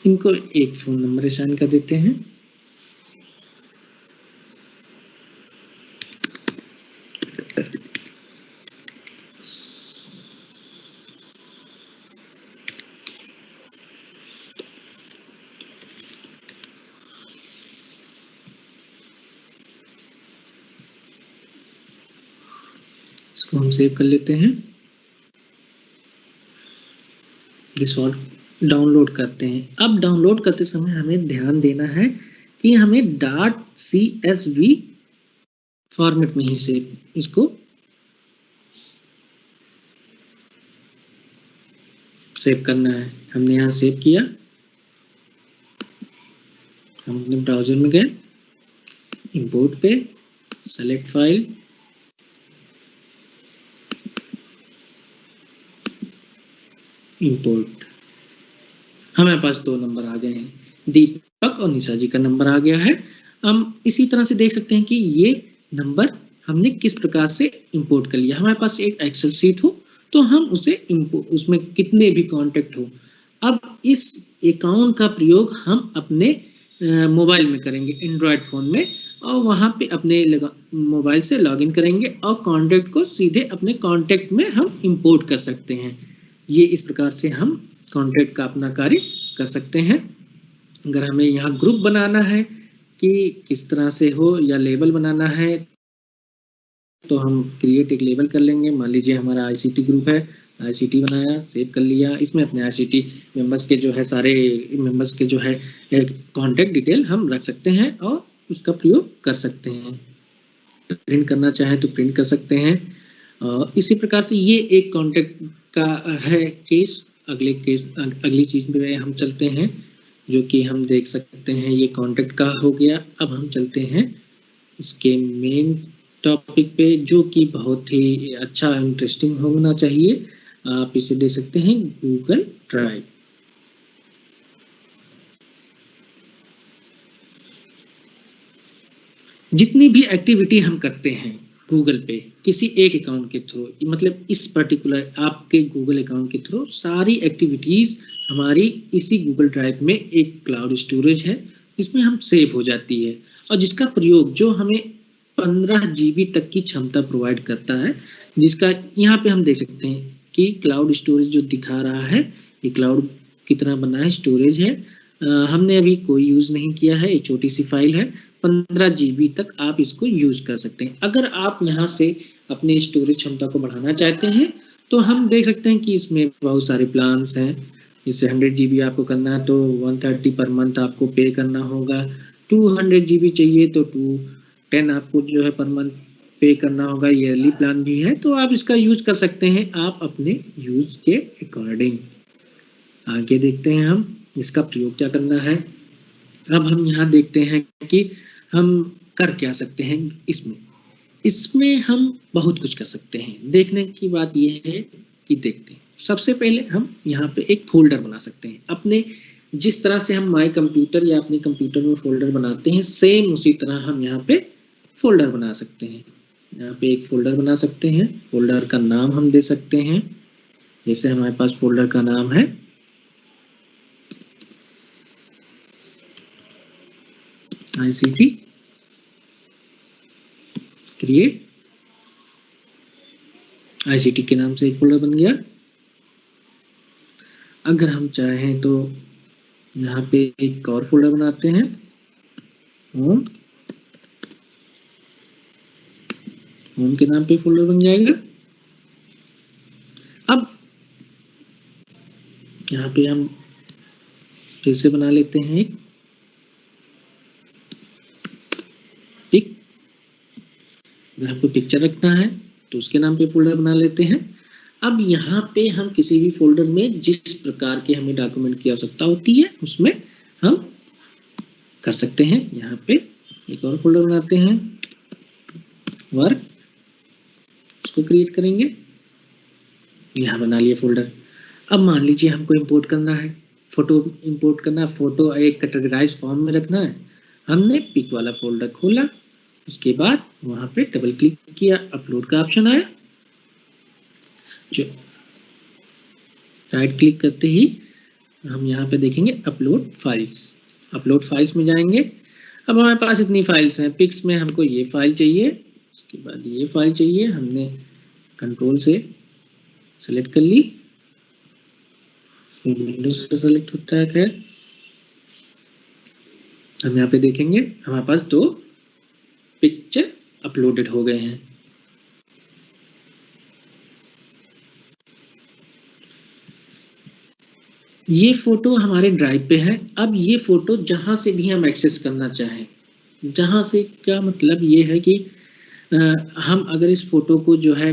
इनको एक फ़ोन नंबर असाइन कर देते हैं। इसको हम सेव कर लेते हैं, डिसॉल्व डाउनलोड करते हैं। अब डाउनलोड करते समय हमें ध्यान देना है कि हमें .csv फॉर्मेट में ही इसको सेव करना है। हमने यहाँ सेव किया, हम अपने ब्राउजर में गए, इंपोर्ट पे, सेलेक्ट फाइल, इंपोर्ट, हमारे पास 2 नंबर आ गए हैं, दीपक और निशा जी का नंबर आ गया है। हम इसी तरह से देख सकते हैं कि ये नंबर हमने किस प्रकार से इंपोर्ट कर लिया। हमारे पास एक एक्सेल शीट हो तो हम उसमें कितने भी कांटेक्ट हो, अब इस अकाउंट का प्रयोग हम अपने मोबाइल में करेंगे, एंड्रॉयड फ़ोन में, और वहाँ पे अपने मोबाइल से लॉगिन करेंगे और कॉन्टेक्ट को सीधे अपने कॉन्टेक्ट में हम इंपोर्ट कर सकते हैं। ये इस प्रकार से हम कॉन्टेक्ट का अपना कार्य कर सकते हैं। अगर हमें यहाँ ग्रुप बनाना है कि किस तरह से हो, या लेबल बनाना है, तो हम क्रिएट एक लेबल कर लेंगे। मान लीजिए हमारा ICT ग्रुप है आईसीटी बनाया, सेव कर लिया। इसमें अपने आईसीटी मेंबर्स के जो है सारे मेंबर्स के जो है कॉन्टेक्ट डिटेल हम रख सकते हैं और उसका प्रयोग कर सकते हैं। प्रिंट करना चाहे तो प्रिंट कर सकते हैं। इसी प्रकार से ये एक कॉन्टेक्ट का है केस। अगली चीज में हम चलते हैं, जो कि हम देख सकते हैं ये कॉन्टेक्ट का हो गया। अब हम चलते हैं इसके मेन टॉपिक पे, जो कि बहुत ही अच्छा इंटरेस्टिंग होना चाहिए। आप इसे दे सकते हैं गूगल ड्राइव। जितनी भी एक्टिविटी हम करते हैं गूगल पे किसी एक अकाउंट के थ्रू, मतलब इस पर्टिकुलर आपके गूगल अकाउंट के थ्रू, सारी एक्टिविटीज हमारी इसी गूगल ड्राइव में एक क्लाउड स्टोरेज है जिसमें हम सेव हो जाती है, और जिसका प्रयोग जो हमें 15 GB तक की क्षमता प्रोवाइड करता है। जिसका यहाँ पे हम देख सकते हैं कि क्लाउड स्टोरेज जो दिखा रहा है, ये क्लाउड कितना बना है, स्टोरेज है। हमने अभी कोई यूज नहीं किया है, एक छोटी सी फाइल है। 15 GB तक आप इसको यूज कर सकते हैं। अगर आप यहाँ से अपनी स्टोरेज क्षमता को बढ़ाना चाहते हैं तो हम देख सकते हैं कि इसमें बहुत सारे प्लान्स हैं। जैसे 100 GB आपको करना है तो 130 पर मंथ आपको पे करना होगा। 200 GB चाहिए तो 210 आपको जो है पर मंथ पे करना होगा। ईयरली प्लान भी है, तो आप इसका यूज कर सकते हैं आप अपने यूज के अकॉर्डिंग। आगे देखते हैं हम इसका प्रयोग क्या करना है। अब हम यहाँ देखते हैं कि हम कर क्या सकते हैं इसमें हम बहुत कुछ कर सकते हैं। देखने की बात यह है कि देखते हैं, सबसे पहले हम यहाँ पे एक फोल्डर बना सकते हैं अपने, जिस तरह से हम माई कंप्यूटर या अपने कंप्यूटर में फोल्डर बनाते हैं, सेम उसी तरह हम यहाँ पे फोल्डर बना सकते हैं। यहाँ पे एक फोल्डर बना सकते हैं। फोल्डर का नाम हम दे सकते हैं, जैसे हमारे पास फोल्डर का नाम है ICT क्रिएट। ICT के नाम से एक फोल्डर बन गया। अगर हम चाहें तो यहाँ पे एक और फोल्डर बनाते हैं, होम के नाम पे फोल्डर बन जाएगा। अब यहाँ पे हम फिर से बना लेते हैं एक पिक। अगर हमको पिक्चर रखना है तो उसके नाम पे फोल्डर बना लेते हैं। अब यहाँ पे हम किसी भी फोल्डर में जिस प्रकार के हमें डॉक्यूमेंट की आवश्यकता होती है उसमें हम कर सकते हैं। यहाँ पे एक और फोल्डर बनाते हैं, वर्क, इसको क्रिएट करेंगे। यहाँ बना लिए फोल्डर। अब मान लीजिए हमको इंपोर्ट करना है, फोटो इंपोर्ट करना है, फोटो एक कैटेगराइज फॉर्म में रखना है। हमने पिक वाला फोल्डर खोला, उसके बाद वहां पे डबल क्लिक किया, अपलोड का ऑप्शन आया। जो राइट क्लिक करते ही हम यहाँ पे देखेंगे अपलोड फाइल्स। अपलोड फाइल्स में जाएंगे। अब हमारे पास इतनी फाइल्स हैं। पिक्स में हमको ये फाइल चाहिए, उसके बाद ये फाइल चाहिए। हमने कंट्रोल से सेलेक्ट कर ली, विंडोज से सेलेक्ट होता है। खैर हम यहाँ पे देखेंगे हमारे पास 2 पिक्चर अपलोडेड हो गए हैं। ये फोटो हमारे ड्राइव पे है। अब ये फोटो जहां से भी हम एक्सेस करना चाहें, जहां से क्या मतलब ये है कि हम अगर इस फोटो को जो है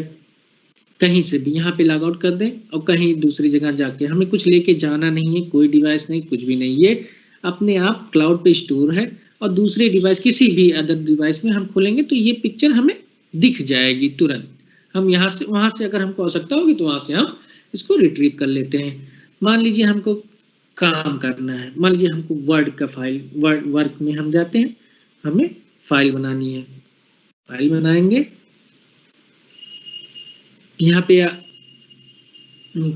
कहीं से भी यहाँ पे लॉग आउट कर दें और कहीं दूसरी जगह जाके, हमें कुछ लेके जाना नहीं है, कोई डिवाइस नहीं, कुछ भी नहीं, ये अपने आप क्लाउड पे स्टोर है। और दूसरे डिवाइस, किसी भी अदर डिवाइस में हम खोलेंगे तो ये पिक्चर हमें दिख जाएगी तुरंत। हम यहाँ से वहां से अगर हमको आवश्यकता होगी तो वहां से हम इसको रिट्रीव कर लेते हैं। मान लीजिए हमको काम करना है, मान लीजिए हमको वर्ड का फाइल, वर्क में हम जाते हैं, हमें फाइल बनानी है, फाइल बनाएंगे। यहाँ पे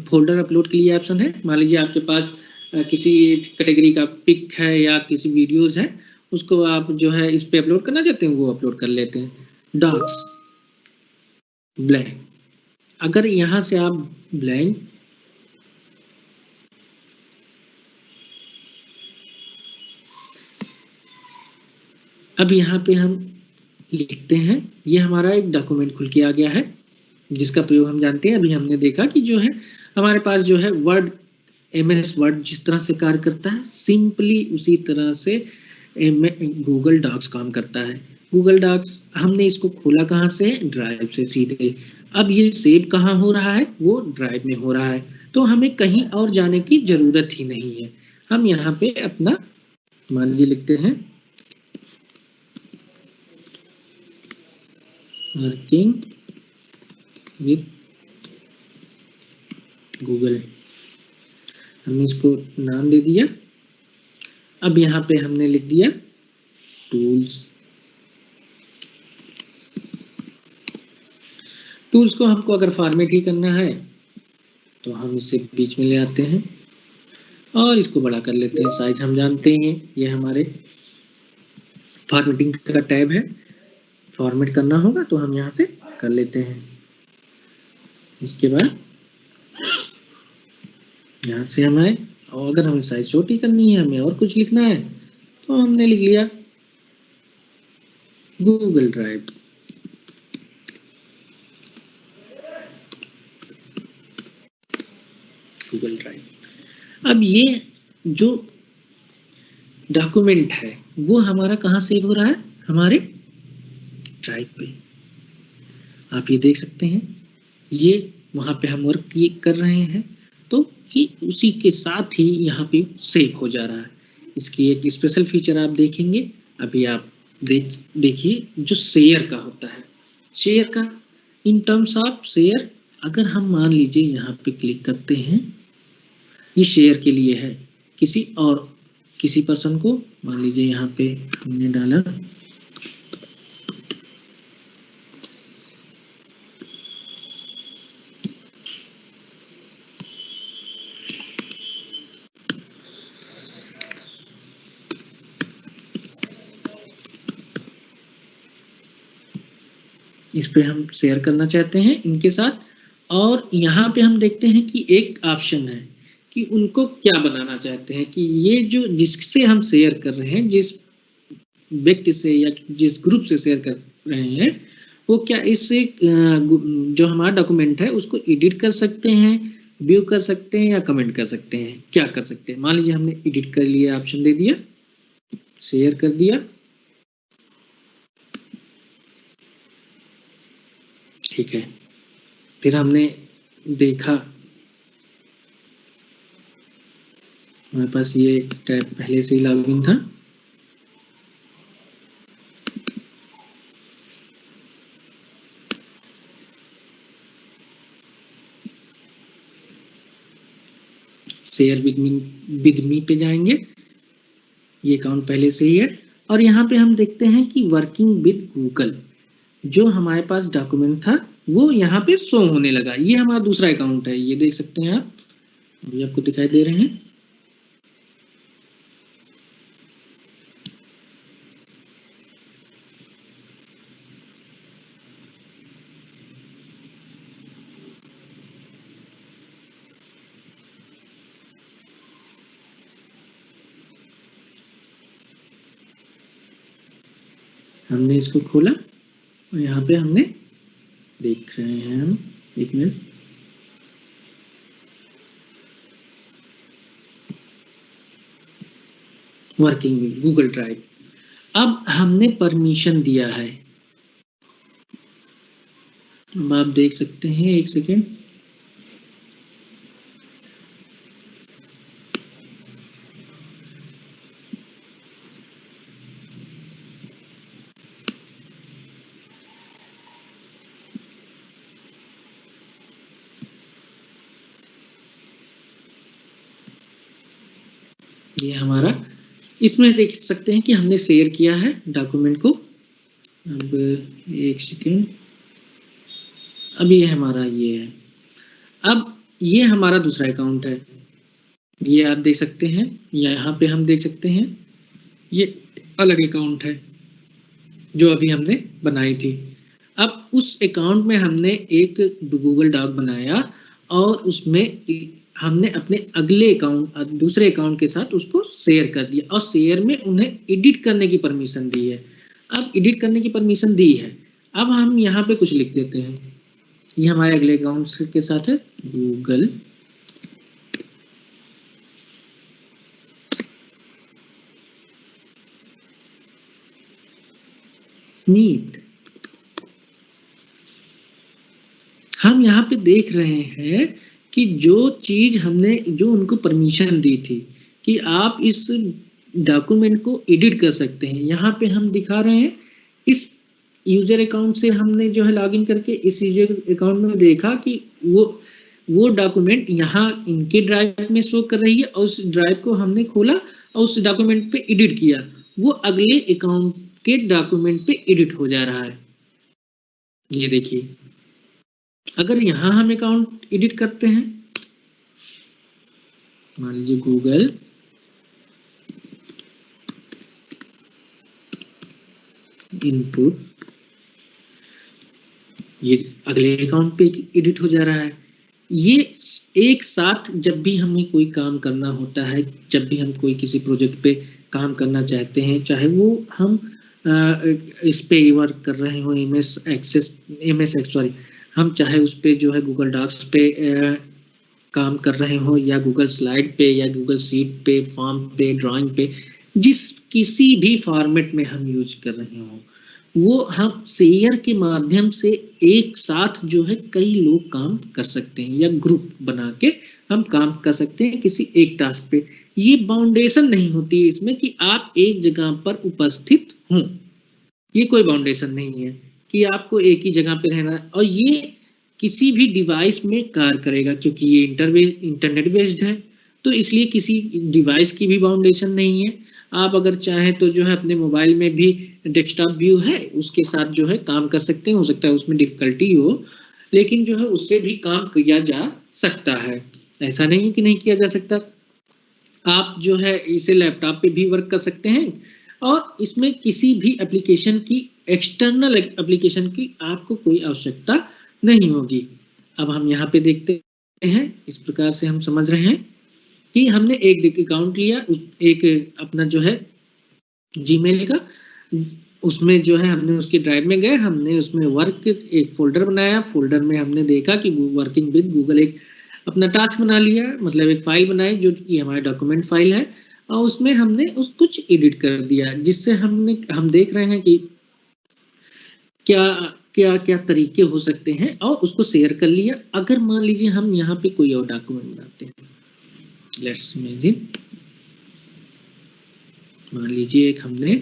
फोल्डर अपलोड के लिए ऑप्शन है। मान लीजिए आपके पास किसी कैटेगरी का पिक है या किसी वीडियोस है, उसको आप जो है इस पे अपलोड करना चाहते हैं, वो अपलोड कर लेते हैं। डॉक्स ब्लैंक, अगर यहाँ से आप ब्लैंक अब यहाँ पे हम लिखते हैं, ये हमारा एक डॉक्यूमेंट खुल के आ गया है। जिसका प्रयोग हम जानते हैं। अभी हमने देखा कि जो है हमारे पास जो है वर्ड, MS वर्ड जिस तरह से कार्य करता है, सिंपली उसी तरह से गूगल डॉक्स काम करता है। गूगल डॉक्स हमने इसको खोला कहाँ से? ड्राइव से सीधे। अब ये सेव कहाँ हो रहा है? वो ड्राइव में हो रहा है। तो हमें कहीं और जाने की जरूरत ही नहीं है। हम यहाँ पे अपना मान लीजिए लिखते हैं वर्किंग विद गूगल, हमने इसको नाम दे दिया। अब यहाँ पे हमने लिख दिया टूल्स। टूल्स को हमको अगर फॉर्मेट ही करना है तो हम इसे बीच में ले आते हैं और इसको बड़ा कर लेते हैं। साइज हम जानते हैं, ये हमारे फॉर्मेटिंग का टैब है। फॉर्मेट करना होगा तो हम यहाँ से कर लेते हैं। इसके बाद यहाँ से हमें, और अगर हमें साइज छोटी करनी है, हमें और कुछ लिखना है, तो हमने लिख लिया गूगल ड्राइव। Google drive. अब ये जो डॉक्यूमेंट है वो हमारा कहाँ सेव हो रहा है? हमारे ड्राइव पे। आप ये देख सकते हैं, ये वहां पे हम वर्क कर रहे हैं तो ये उसी के साथ ही यहाँ पे सेव हो जा रहा है। इसकी एक स्पेशल फीचर आप देखेंगे, अभी आप देखिए जो शेयर का होता है। शेयर का इन टर्म्स ऑफ शेयर, अगर हम मान लीजिए यहाँ पे क्लिक करते हैं, ये शेयर के लिए है किसी पर्सन को। मान लीजिए यहाँ पे हमने डाला इस पे हम शेयर करना चाहते हैं इनके साथ। और यहाँ पे हम देखते हैं कि एक ऑप्शन है कि उनको क्या बनाना चाहते हैं, कि ये जो जिससे हम शेयर कर रहे हैं, जिस व्यक्ति से या जिस ग्रुप से शेयर कर रहे हैं, वो क्या इससे जो हमारा डॉक्यूमेंट है उसको एडिट कर सकते हैं, व्यू कर सकते हैं या कमेंट कर सकते हैं। क्या कर सकते हैं? मान लीजिए हमने एडिट कर लिया, ऑप्शन दे दिया, शेयर कर दिया, ठीक है। फिर हमने देखा हमारे पास ये टैब पहले से ही लॉगिन था। शेयर विद मी पे जाएंगे, ये अकाउंट पहले से ही है। और यहाँ पे हम देखते हैं कि वर्किंग विद गूगल, जो हमारे पास डॉक्यूमेंट था वो यहाँ पे शो होने लगा। ये हमारा दूसरा अकाउंट है, ये देख सकते हैं आप, अभी आपको दिखाई दे रहे हैं। हमने इसको खोला और यहाँ पे हमने देख रहे हैं हम, एक minute, working with Google drive. अब हमने परमिशन दिया है, अब आप देख सकते हैं, एक सेकेंड, ये हमारा, इसमें देख सकते हैं कि हमने शेयर किया है डॉक्यूमेंट को। अब एक सेकेंड, अब ये हमारा ये है। अब ये हमारा दूसरा अकाउंट है, ये आप देख सकते हैं, यहाँ पे हम देख सकते हैं ये अलग अकाउंट है जो अभी हमने बनाई थी। अब उस अकाउंट में हमने एक गूगल डॉक बनाया और उसमें हमने अपने अगले अकाउंट, दूसरे अकाउंट के साथ उसको शेयर कर दिया और शेयर में उन्हें एडिट करने की परमिशन दी है। अब एडिट करने की परमिशन दी है, अब हम यहाँ पे कुछ लिख देते हैं, ये हमारे अगले अकाउंट के साथ है गूगल मीट। हम यहाँ पे देख रहे हैं कि जो चीज हमने जो उनको परमिशन दी थी कि आप इस डॉक्यूमेंट को एडिट कर सकते हैं, यहाँ पे हम दिखा रहे हैं इस यूजर अकाउंट से हमने जो है लॉगिन करके इस यूजर अकाउंट में देखा कि वो डॉक्यूमेंट यहाँ इनके ड्राइव में शो कर रही है और उस ड्राइव को हमने खोला और उस डॉक्यूमेंट पे एडिट किया, वो अगले अकाउंट के डॉक्यूमेंट पे एडिट हो जा रहा है। ये देखिए, अगर यहाँ हम अकाउंट एडिट करते हैं, मान लीजिए गूगल इनपुट, ये अगले अकाउंट पे एडिट हो जा रहा है। ये एक साथ जब भी हमें कोई काम करना होता है, जब भी हम कोई किसी प्रोजेक्ट पे काम करना चाहते हैं, चाहे वो हम इस पे वर्क कर रहे हो एमएस एक्सेस सॉरी, हम चाहे उस पे जो है गूगल डॉक्स पे काम कर रहे हो या गूगल स्लाइड पे या गूगल शीट पे, फॉर्म पे, ड्राइंग पे, जिस किसी भी फॉर्मेट में हम यूज कर रहे हो, वो हम शेयर के माध्यम से एक साथ जो है कई लोग काम कर सकते हैं या ग्रुप बना के हम काम कर सकते हैं किसी एक टास्क पे। ये बाउंडेशन नहीं होती है इसमें कि आप एक जगह पर उपस्थित हों, ये कोई बाउंडेशन नहीं है कि आपको एक ही जगह पे रहना है। और ये किसी भी डिवाइस में कार्य करेगा क्योंकि ये इंटरनेट बेस्ड है, तो इसलिए किसी डिवाइस की भी बाउंडेशन नहीं है। आप अगर चाहें तो जो है अपने मोबाइल में भी डेस्कटॉप व्यू है, उसके साथ जो है काम कर सकते हैं। हो सकता है उसमें डिफिकल्टी हो, लेकिन जो है उससे भी काम किया जा सकता है, ऐसा नहीं है कि नहीं किया जा सकता। आप जो है इसे लैपटॉप पे भी वर्क कर सकते हैं और इसमें किसी भी एप्लीकेशन की, एक्सटर्नल एप्लीकेशन की आपको कोई आवश्यकता नहीं होगी। अब हम यहाँ पे देखते हैं, इस प्रकार से हम समझ रहे हैं कि हमने एक अकाउंट लिया, एक अपना जो है जीमेल का, उसमें जो है हमने उसके ड्राइव में गए, हमने उसमें वर्क एक फोल्डर बनाया, फोल्डर में हमने देखा कि वर्किंग विद गूगल एक अपना टास्क बना लिया, मतलब एक फाइल बनाई जो कि हमारा डॉक्यूमेंट फाइल है, और उसमें हमने उस कुछ एडिट कर दिया, जिससे हम देख रहे हैं कि क्या क्या क्या तरीके हो सकते हैं और उसको शेयर कर लिया। अगर मान लीजिए हम यहाँ पे कोई और डॉक्यूमेंट बनाते हैं, लेट्स इमेजिन, मान लीजिए एक हमने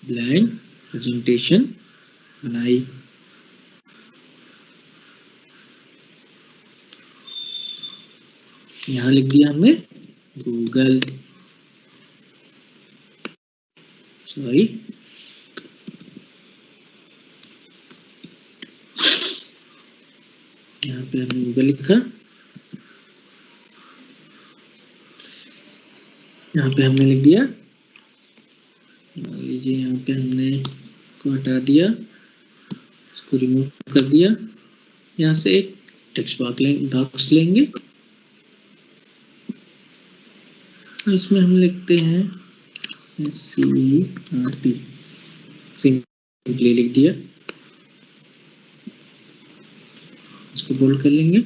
ब्लैंक प्रेजेंटेशन बनाई, यहाँ लिख दिया हमने गूगल, सॉरी यहाँ पे हमने गूगल लिखा, यहाँ पे हमने लिख दिया, मान लीजिए यहाँ पे हमने को हटा दिया, इसको रिमूव कर दिया, यहाँ से एक टेक्स्ट बॉक्स लेंगे, इसमें हम लिखते हैं CRT, सिंपली लिख दिया, इसको बोल्ड कर लेंगे,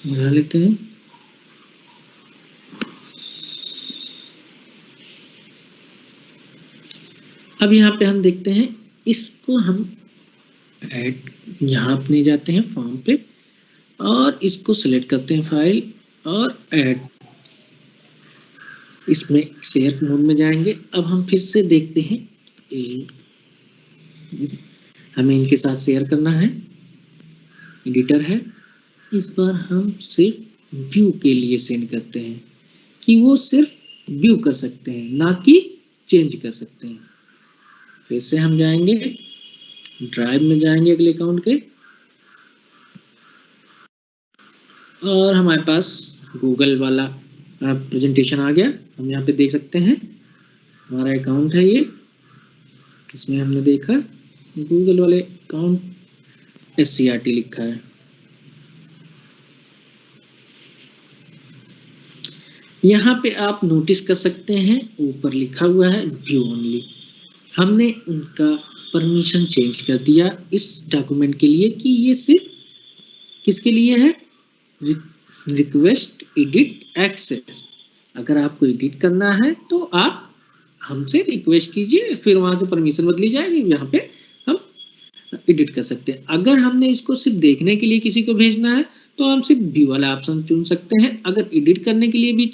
बढ़ा लेते हैं। अब यहाँ पे हम देखते हैं, इसको हम ऐड, यहाँ अपने जाते हैं फॉर्म पे और इसको सिलेक्ट करते हैं फाइल और ऐड, इसमें शेयर मोड में जाएंगे। अब हम फिर से देखते हैं, हमें इनके साथ शेयर करना है, एडिटर है, इस बार हम सिर्फ व्यू के लिए सेंड करते हैं कि वो सिर्फ व्यू कर सकते हैं, ना कि चेंज कर सकते हैं। फिर से हम जाएंगे ड्राइव में, जाएंगे अगले अकाउंट के, और हमारे पास गूगल वाला प्रेजेंटेशन आ गया। हम यहाँ पे देख सकते हैं हमारा अकाउंट है ये, इसमें हमने देखा गूगल वाले अकाउंट SCRT लिखा है। यहाँ पे आप नोटिस कर सकते हैं ऊपर लिखा हुआ है व्यू ओनली, हमने उनका परमिशन चेंज कर दिया इस डॉक्यूमेंट के लिए कि ये सिर्फ किसके लिए है, रिक्वेस्ट एडिट एक्सेस। अगर आपको एडिट करना है तो आप हमसे रिक्वेस्ट कीजिए, फिर वहां से परमिशन बदली जाएगी, यहाँ पे हम एडिट कर सकते हैं। अगर हमने इसको सिर्फ देखने के लिए किसी को भेजना है तो हम सिर्फ व्यू वाला ऑप्शन चुन सकते हैं। अगर एडिट करने के लिए भी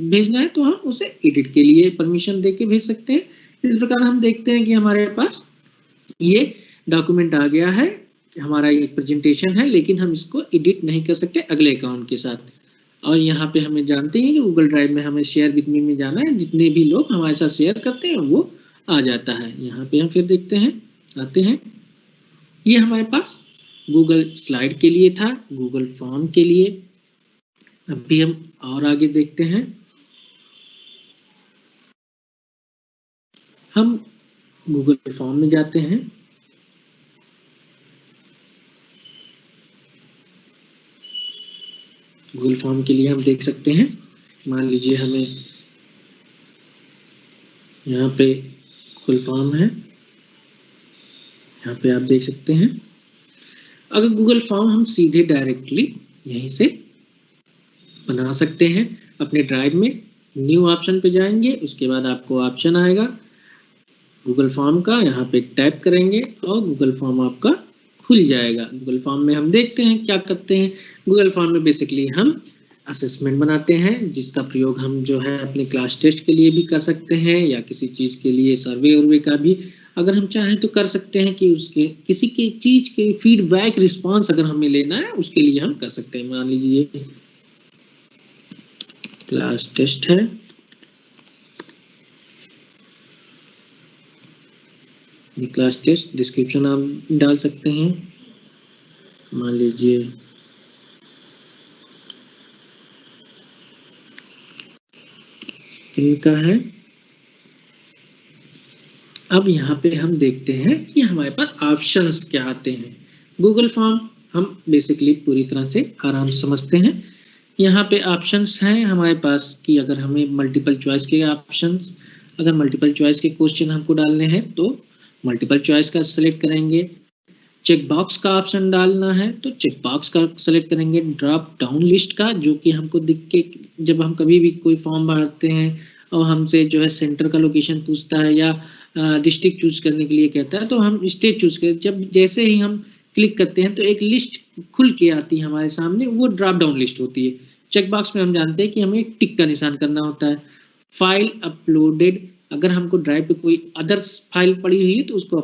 भेजना है तो हम उसे एडिट के लिए परमिशन दे के भेज सकते हैं। इस प्रकार हम देखते हैं कि हमारे पास ये डॉक्यूमेंट आ गया है, हमारा एक प्रेजेंटेशन है, लेकिन हम इसको एडिट नहीं कर सकते अगले अकाउंट के साथ। और यहाँ पे हमें जानते हैं कि गूगल ड्राइव में हमें शेयर विद मी में जाना है, जितने भी लोग हमारे साथ शेयर करते हैं वो आ जाता है। यहाँ पे हम फिर देखते हैं, आते हैं, ये हमारे पास गूगल स्लाइड के लिए था, गूगल फॉर्म के लिए। अभी हम और आगे देखते हैं, हम गूगल फॉर्म में जाते हैं। गूगल फॉर्म के लिए हम देख सकते हैं, मान लीजिए हमें यहाँ पे गूगल फॉर्म है, यहाँ पे आप देख सकते हैं। अगर गूगल फॉर्म हम सीधे डायरेक्टली यहीं से बना सकते हैं अपने ड्राइव में। न्यू ऑप्शन पे जाएंगे, उसके बाद आपको ऑप्शन आएगा गूगल फॉर्म का, यहाँ पे टैप करेंगे और गूगल फॉर्म आपका खुल जाएगा। गूगल फॉर्म में हम देखते हैं क्या करते हैं। गूगल फॉर्म में बेसिकली हम असेसमेंट बनाते हैं, जिसका प्रयोग हम जो है अपने क्लास टेस्ट के लिए भी कर सकते हैं या किसी चीज़ के लिए सर्वे उर्वे का भी अगर हम चाहें तो कर सकते हैं कि उसके किसी की चीज़ के फीडबैक रिस्पांस अगर हमें लेना है उसके लिए हम कर सकते हैं। मान लीजिए क्लास टेस्ट है, ये क्लास टेस्ट डिस्क्रिप्शन आप डाल सकते हैं, मान लीजिए किनका है। अब यहाँ पे हम देखते हैं कि हमारे पास ऑप्शंस क्या आते हैं। गूगल फॉर्म हम बेसिकली पूरी तरह से आराम से समझते हैं। यहाँ पे ऑप्शंस हैं हमारे पास कि अगर हमें मल्टीपल चॉइस के ऑप्शंस, अगर मल्टीपल चॉइस के क्वेश्चन हमको डालने हैं तो मल्टीपल चॉइस का सेलेक्ट करेंगे। चेक बॉक्स का ऑप्शन डालना है तो चेक बॉक्स का सेलेक्ट करेंगे। ड्रॉप डाउन लिस्ट का, जो कि हमको दिख के जब हम कभी भी कोई फॉर्म भरते हैं और हमसे जो है सेंटर का लोकेशन पूछता है या डिस्ट्रिक्ट चूज करने के लिए कहता है तो हम स्टेट चूज करें। जब जैसे ही हम क्लिक करते हैं तो एक लिस्ट खुल के आती है हमारे सामने, वो ड्रॉप डाउन लिस्ट होती है। चेक बॉक्स में हम जानते हैं कि हमें टिक का निशान करना होता है। फाइल अपलोडेड, अगर हमको ड्राइव पे कोई अदर्स फाइल पड़ी हुई है तो उसको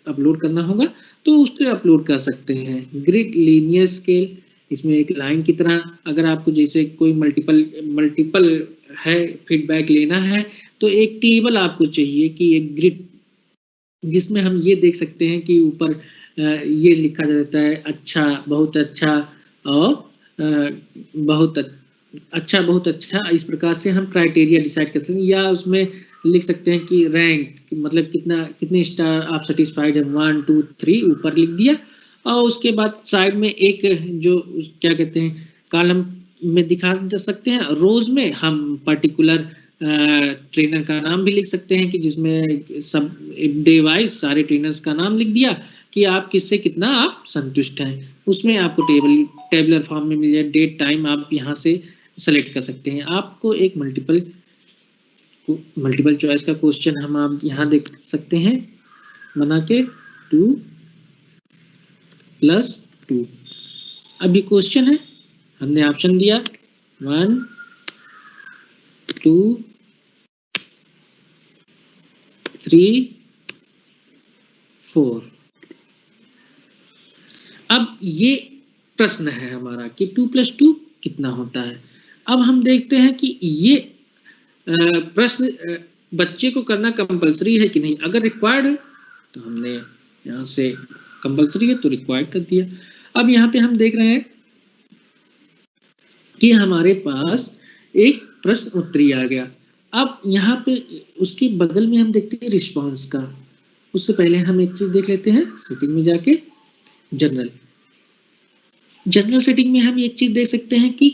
अपलोड करना होगा तो उसको अपलोड कर सकते हैं। ग्रिड लीनियर स्केल, इसमें एक लाइन की तरह अगर आपको जैसे कोई मल्टीपल है फीडबैक लेना है तो एक टेबल आपको चाहिए कि एक ग्रिड, जिसमें हम ये देख सकते हैं कि ऊपर ये लिखा जाता है अच्छा, बहुत अच्छा और बहुत अच्छा, बहुत अच्छा। इस प्रकार से हम क्राइटेरिया डिसाइड कर सकते हैं, या उसमें लिख सकते हैं कि रैंक, मतलब कितने स्टार आप सेटिस्फाइड है, 1 2 3 ऊपर लिख दिया। और उसके बाद साइड में एक जो क्या कहते हैं कॉलम में दिखा सकते हैं। रोज में हम पर्टिकुलर ट्रेनर का नाम भी लिख सकते हैं कि जिसमें सब डे वाइज सारे ट्रेनर्स का नाम लिख दिया कि आप किससे कितना आप संतुष्ट हैं। उसमें आपको टेबलर फॉर्म में मिल जाए। डेट टाइम आप यहाँ से सेलेक्ट कर सकते हैं। आपको एक मल्टीपल चॉइस का क्वेश्चन हम आप यहाँ देख सकते हैं बना के 2+2। अब ये क्वेश्चन है, हमने ऑप्शन दिया 1 2 3 4। अब ये प्रश्न है हमारा कि 2+2 कितना होता है। अब हम देखते हैं कि ये प्रश्न बच्चे को करना कंपलसरी है कि नहीं। अगर रिक्वायर्ड है तो हमने यहाँ से कंपलसरी है तो रिक्वायर्ड कर दिया। अब यहाँ पे हम देख रहे हैं कि हमारे पास एक प्रश्न उत्तरी आ गया। अब यहाँ पे उसके बगल में हम देखते हैं रिस्पांस का। उससे पहले हम एक चीज देख लेते हैं, सेटिंग में जाके जनरल सेटिंग में हम एक चीज देख सकते हैं कि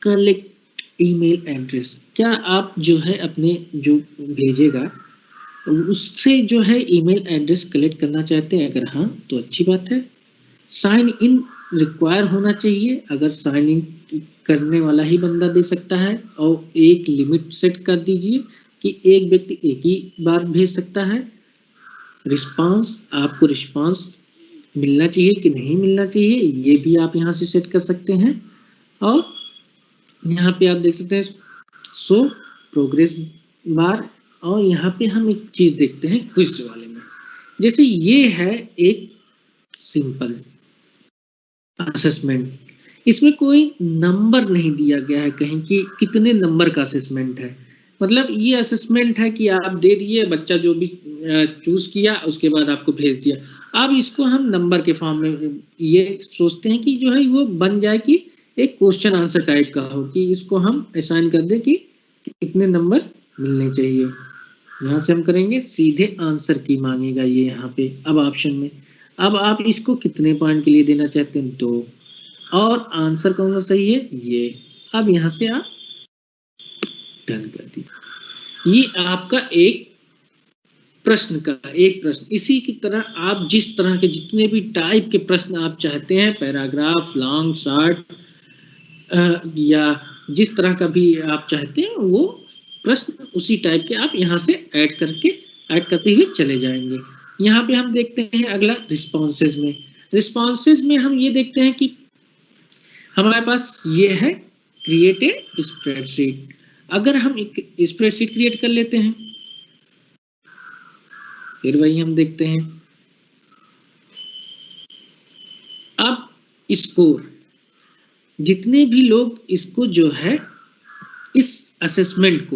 कलेक्ट ईमेल एड्रेस। क्या आप जो है अपने जो भेजेगा उससे जो है ईमेल एड्रेस कलेक्ट करना चाहते हैं, अगर हाँ तो अच्छी बात है। साइन इन रिक्वायर होना चाहिए, अगर साइन इन करने वाला ही बंदा दे सकता है, और एक लिमिट सेट कर दीजिए कि एक व्यक्ति एक ही बार भेज सकता है। रिस्पांस, आपको रिस्पांस मिलना चाहिए कि नहीं मिलना चाहिए, ये भी आप यहाँ से सेट कर सकते हैं। और यहाँ पे आप देख सकते हैं शो प्रोग्रेस बार, और यहाँ पे हम एक चीज देखते हैं क्विज वाले में। जैसे ये है एक सिंपल असेसमेंट, इसमें कोई नंबर नहीं दिया गया है कहीं कि कितने नंबर का असेसमेंट है। मतलब ये असेसमेंट है कि आप दे दिए, बच्चा जो भी चूज किया उसके बाद आपको भेज दिया। अब इसको हम नंबर के फॉर्म में ये सोचते हैं कि जो है वो बन जाए कि एक क्वेश्चन आंसर टाइप का हो, कि इसको हम असाइन कर दें कि कितने नंबर मिलने चाहिए। यहाँ से हम करेंगे सीधे आंसर की मांगेगा ये यहाँ पे अब ऑप्शन में। अब आप इसको कितने पॉइंट के लिए देना चाहते हैं, 2, और आंसर कौन सा सही है, ये। अब यहाँ से आप डन कर दीजिए। ये आपका एक प्रश्न का एक प्रश्न। इसी की तरह आप जिस तरह के जितने भी टाइप के प्रश्न आप चाहते हैं, पैराग्राफ, लॉन्ग, शॉर्ट, या जिस तरह का भी आप चाहते हैं वो प्रश्न उसी टाइप के आप यहाँ से ऐड करते हुए चले जाएंगे। यहाँ पे हम देखते हैं अगला रिस्पॉन्सेज में। रिस्पॉन्सेज में हम ये देखते हैं कि हमारे पास ये है क्रिएट ए स्प्रेडशीट। अगर हम एक स्प्रेडशीट क्रिएट कर लेते हैं, फिर वही हम देखते हैं अब स्कोर, जितने भी लोग इसको जो है इस असेसमेंट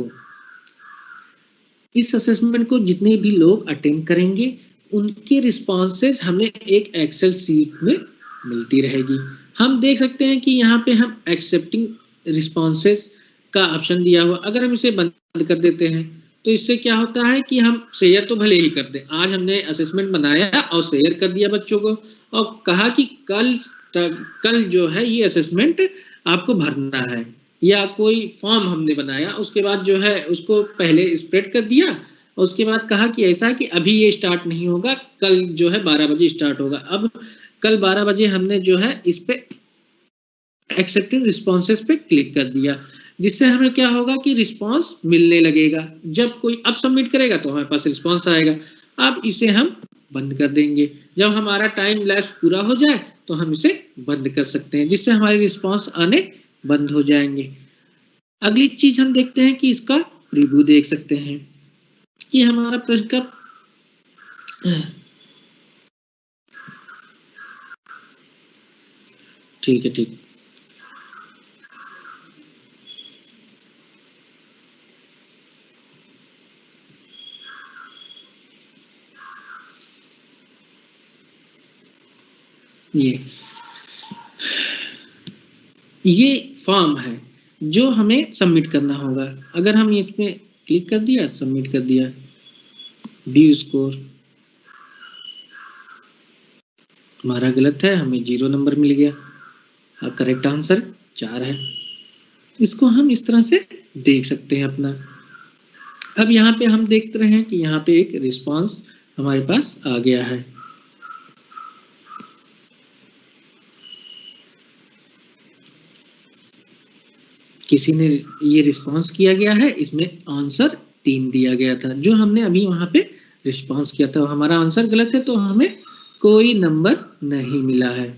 को जितने भी लोग अटेंड करेंगे उनके रिस्पॉन्सेज हमें एक एक्सेल सीट में मिलती रहेगी। हम देख सकते हैं कि यहाँ पे हम एक्सेप्टिंग रिस्पॉन्सेज का ऑप्शन दिया हुआ, अगर हम इसे बंद कर देते हैं तो इससे क्या होता है कि हम शेयर तो भले ही कर दें, आज हमने असेसमेंट बनाया और शेयर कर दिया बच्चों को और कहा कि कल जो है ये असेसमेंट आपको भरना है, या कोई फॉर्म हमने बनाया उसके बाद जो है उसको पहले स्प्रेड कर दिया और उसके बाद कहा कि ऐसा कि अभी ये स्टार्ट नहीं होगा, कल जो है 12 बजे स्टार्ट होगा। अब कल 12 बजे हमने जो है इस पे एक्सेप्टिंग रिस्पॉन्सेस पे क्लिक कर दिया, जिससे हमें क्या होगा कि रिस्पॉन्स मिलने लगेगा। जब कोई अब सबमिट करेगा तो हमारे पास रिस्पॉन्स आएगा। अब इसे हम बंद कर देंगे, जब हमारा टाइम लैप्स पूरा हो जाए तो हम इसे बंद कर सकते हैं, जिससे हमारे रिस्पॉन्स आने बंद हो जाएंगे। अगली चीज हम देखते हैं कि इसका प्रीव्यू देख सकते हैं कि हमारा प्रश्न का ठीक है, ठीक। ये फॉर्म है जो हमें सबमिट करना होगा। अगर हम इसमें क्लिक कर दिया, सबमिट कर दिया, व्यू स्कोर हमारा गलत है, हमें 0 नंबर मिल गया। करेक्ट आंसर 4 है। इसको हम इस तरह से देख सकते हैं अपना। अब यहाँ पे हम देख रहे हैं कि यहाँ पे एक रिस्पांस हमारे पास आ गया है। किसी ने ये रिस्पांस किया गया है, इसमें आंसर 3 दिया गया था, जो हमने अभी वहां पे रिस्पांस किया था। हमारा आंसर गलत है तो हमें कोई नंबर नहीं मिला है।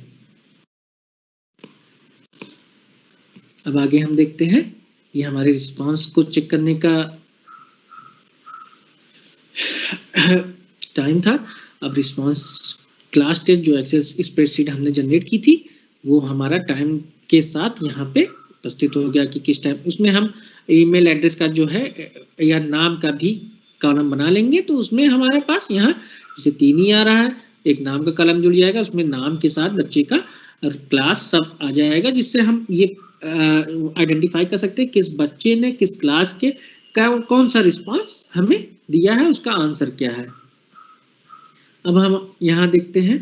अब आगे हम देखते हैं, ये हमारे रिस्पांस को चेक करने का टाइम था। अब रिस्पांस क्लास टेस्ट जो एक्सेल स्प्रेडशीट हमने जनरेट की थी वो हमारा टाइम के साथ यहाँ पे उपस्थित हो गया कि किस टाइम। उसमें हम ईमेल एड्रेस का जो है या नाम का भी कॉलम बना लेंगे, तो उसमें हमारे पास यहाँ जैसे 3 ही आ रहा है, एक नाम का कॉलम जुड़ जाएगा, उसमें नाम के साथ बच्चे का क्लास सब आ जाएगा, जिससे हम ये आइडेंटिफाई कर सकते हैं किस बच्चे ने किस क्लास के कौन सा रिस्पांस हमें दिया है, उसका आंसर क्या है। अब हम यहाँ देखते हैं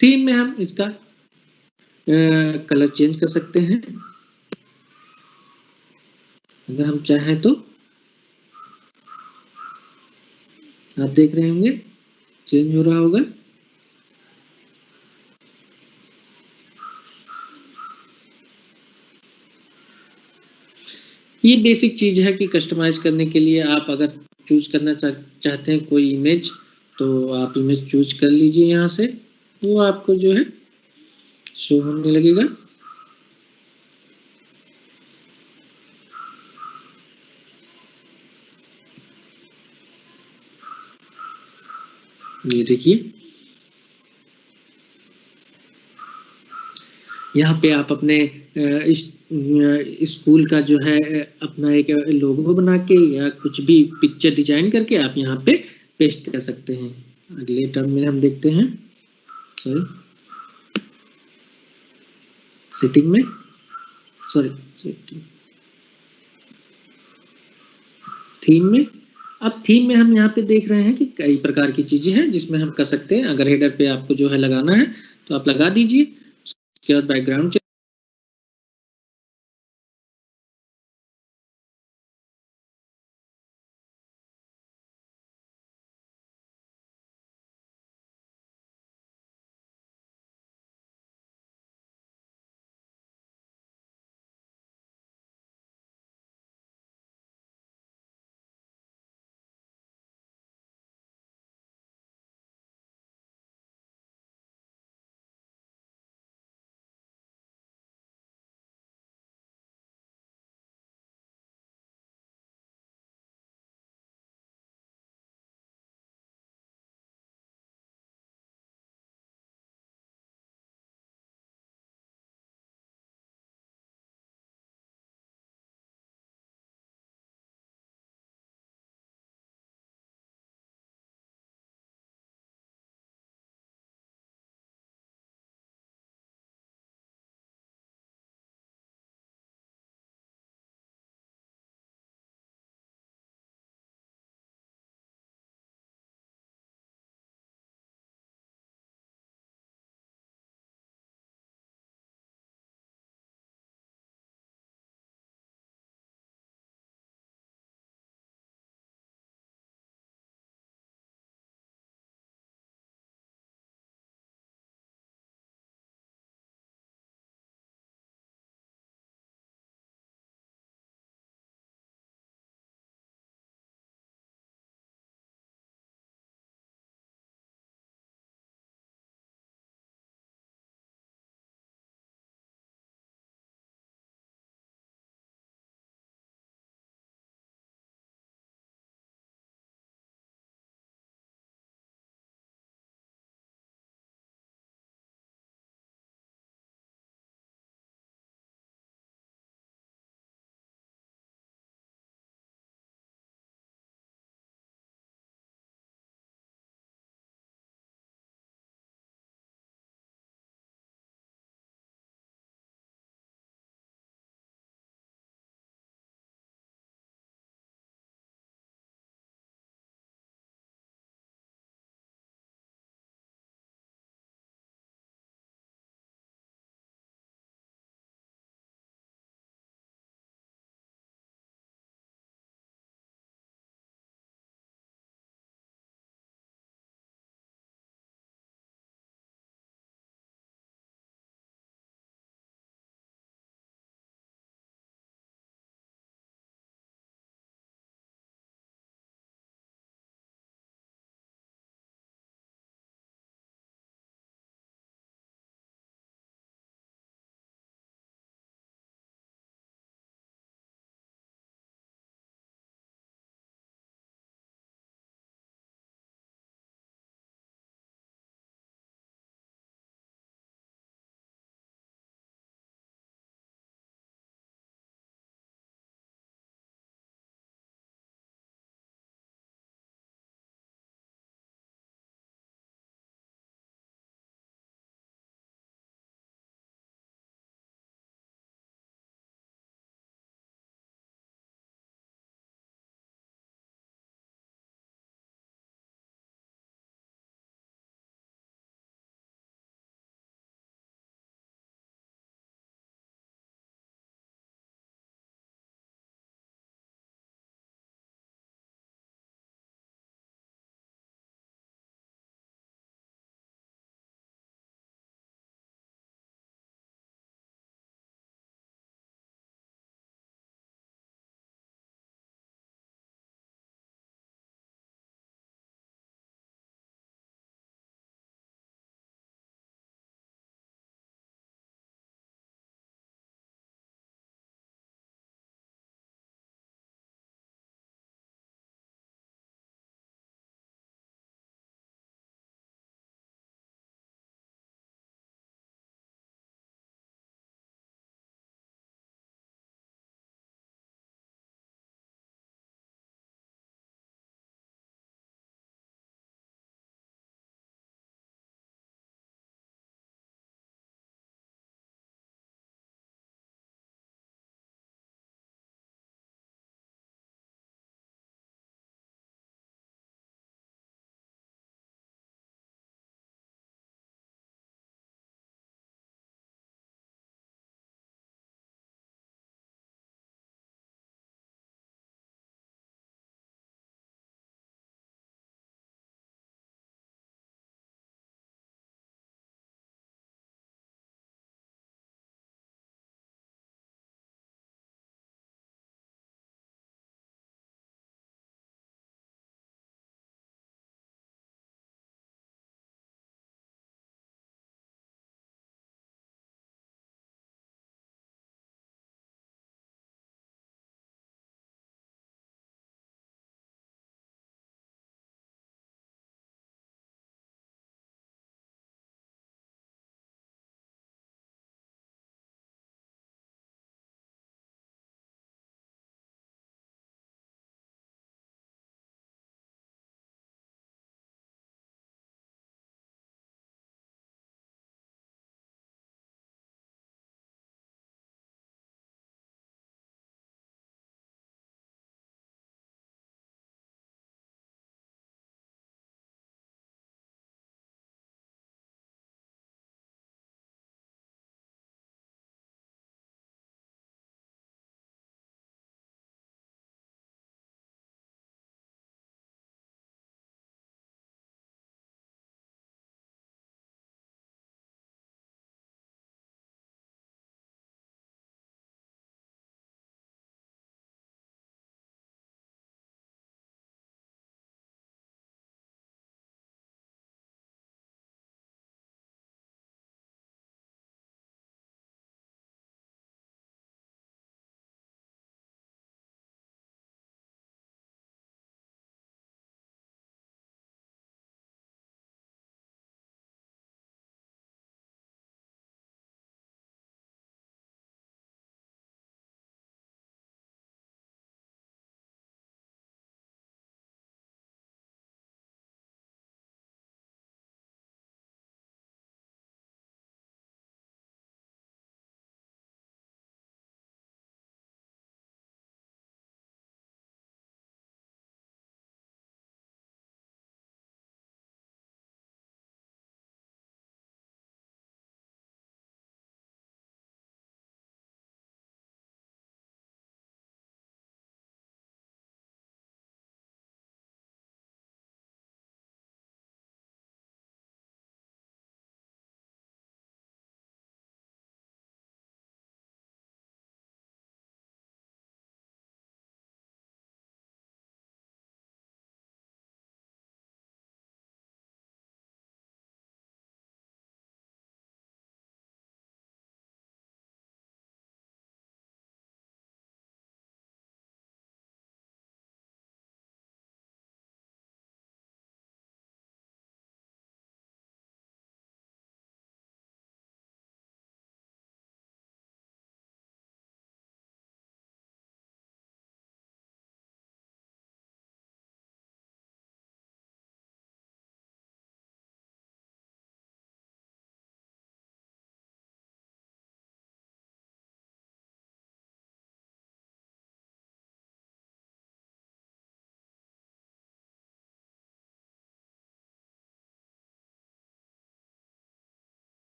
थीम में हम इसका कलर चेंज कर सकते हैं। अगर हम चाहें तो आप देख रहे होंगे चेंज हो रहा होगा। ये बेसिक चीज है कि कस्टमाइज करने के लिए आप अगर चूज करना चाहते हैं कोई इमेज, तो आप इमेज चूज कर लीजिए यहाँ से, वो आपको जो है शो होने लगेगा। ये देखिए, यहाँ पे आप अपने स्कूल का जो है अपना एक लोगो बना के या कुछ भी पिक्चर डिजाइन करके आप यहाँ पे पेस्ट कर सकते हैं। अगले टर्म में हम देखते हैं, सॉरी सेटिंग में, सॉरी थीम में। अब थीम में हम यहाँ पे देख रहे हैं कि कई प्रकार की चीजें हैं जिसमें हम कर सकते हैं। अगर हेडर पे आपको जो है लगाना है तो आप लगा दीजिए, उसके बाद बैकग्राउंड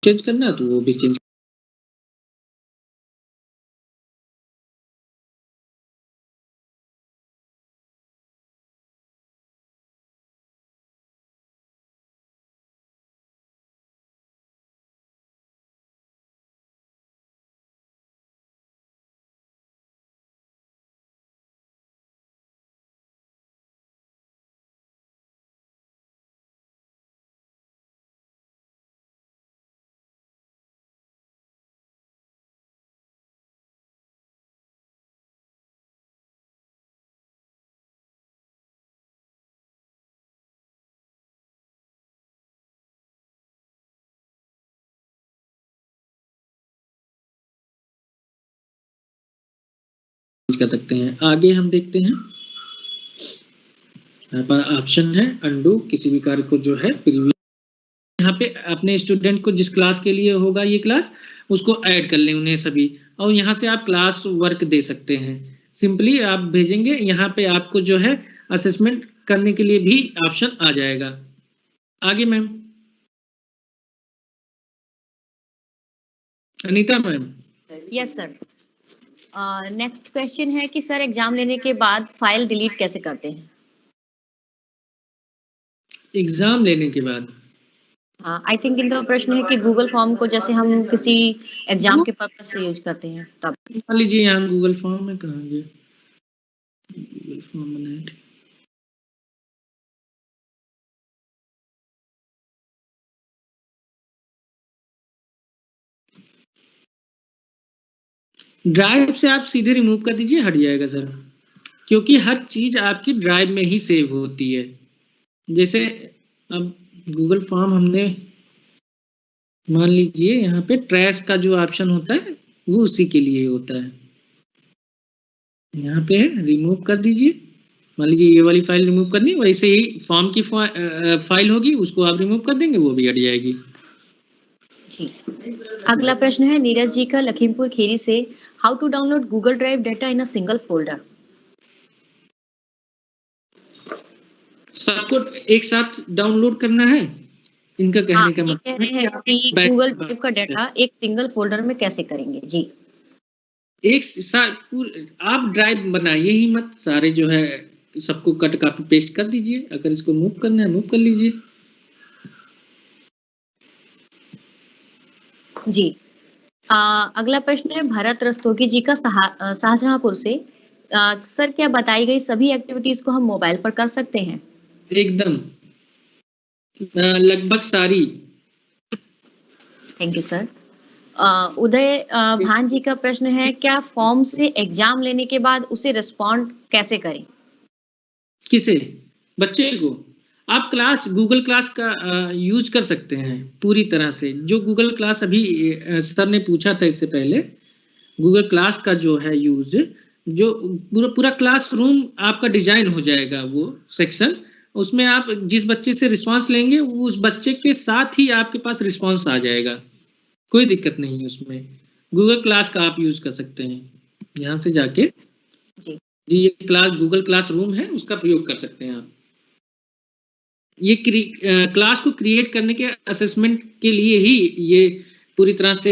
चेंज करना है तो वो भी चेंज कर सकते हैं। आगे हम देखते हैं, यहाँ पर ऑप्शन है अंडू, किसी भी कार्य को जो है प्रीवियस, यहाँ पे अपने स्टूडेंट को जिस क्लास के लिए होगा ये क्लास, उसको ऐड कर लें उन्हें सभी, और यहाँ से आप क्लास वर्क दे सकते हैं। सिंपली आप भेजेंगे, यहाँ पे आपको जो है असेसमेंट करने के लिए भी ऑप्शन आ जाएगा। आगे ma'am, Anita ma'am. Yes sir. Next question है कि सर एग्जाम लेने के बाद फाइल डिलीट कैसे करते हैं? एग्जाम लेने के बाद आई थिंक इनका प्रश्न है कि गूगल फॉर्म को जैसे हम किसी एग्जाम के पर्पज से यूज करते हैं तब। मान लीजिए यहाँ गूगल फॉर्म में कहाँ गए, गूगल फॉर्म बनाए थे, ड्राइव से आप सीधे रिमूव कर दीजिए, हट जाएगा सर, क्योंकि हर चीज आपकी ड्राइव में ही सेव होती है। जैसे अब गूगल फॉर्म हमने, मान लीजिए यहाँ पे ट्रैश का जो ऑप्शन होता है वो उसी के लिए होता है, यहाँ पे है रिमूव कर दीजिए। मान लीजिए ये वाली फाइल रिमूव करनी, वैसे ही फॉर्म की फाइल होगी, उसको आप रिमूव कर देंगे, वो भी हट जाएगी। जी। अगला प्रश्न है नीरज जी का लखीमपुर खीरी से, how to download Google drive data in a single folder? सबको एक साथ डाउनलोड करना है, इनका कहने का मतलब कह रहे हैं कि गूगल ड्राइव का डेटा एक सिंगल फोल्डर में कैसे करेंगे? जी, एक साथ आप ड्राइव बनाइए ही मत, सारे जो है सबको कट कॉपी पेस्ट कर दीजिए, अगर इसको मूव करना है मूव कर लीजिए। जी। अगला प्रश्न है भरत रस्तोगी जी का शाहजहांपुर से, सर क्या बताई गई सभी एक्टिविटीज को हम मोबाइल पर कर सकते हैं? एकदम, लगभग सारी। Thank you sir. उदय भान जी का प्रश्न है, क्या फॉर्म से एग्जाम लेने के बाद उसे रिस्पॉन्ड कैसे करें? किसे? बच्चे को? आप क्लास गूगल क्लास का यूज कर सकते हैं पूरी तरह से, जो गूगल क्लास अभी सर ने पूछा था इससे पहले, गूगल क्लास का जो है यूज, जो पूरा पूरा क्लासरूम आपका डिजाइन हो जाएगा, वो सेक्शन, उसमें आप जिस बच्चे से रिस्पांस लेंगे उस बच्चे के साथ ही आपके पास रिस्पांस आ जाएगा, कोई दिक्कत नहीं है उसमें। गूगल क्लास का आप यूज कर सकते हैं, यहाँ से जाके जी ये क्लास गूगल क्लासरूम है, उसका प्रयोग कर सकते हैं आप। ये क्लास को क्रिएट करने के असेसमेंट के लिए ही ये पूरी तरह से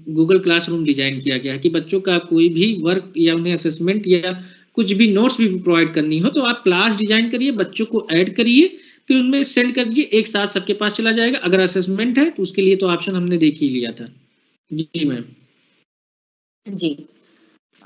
गूगल क्लासरूम डिजाइन किया गया है कि बच्चों का कोई भी वर्क या उन्हें असेसमेंट या कुछ भी नोट्स भी प्रोवाइड करनी हो तो आप क्लास डिजाइन करिए, बच्चों को ऐड करिए, फिर उनमें सेंड कर दीजिए, एक साथ सबके पास चला जाएगा। अगर असेसमेंट है तो उसके लिए तो ऑप्शन हमने देख ही लिया था। जी मैम। जी।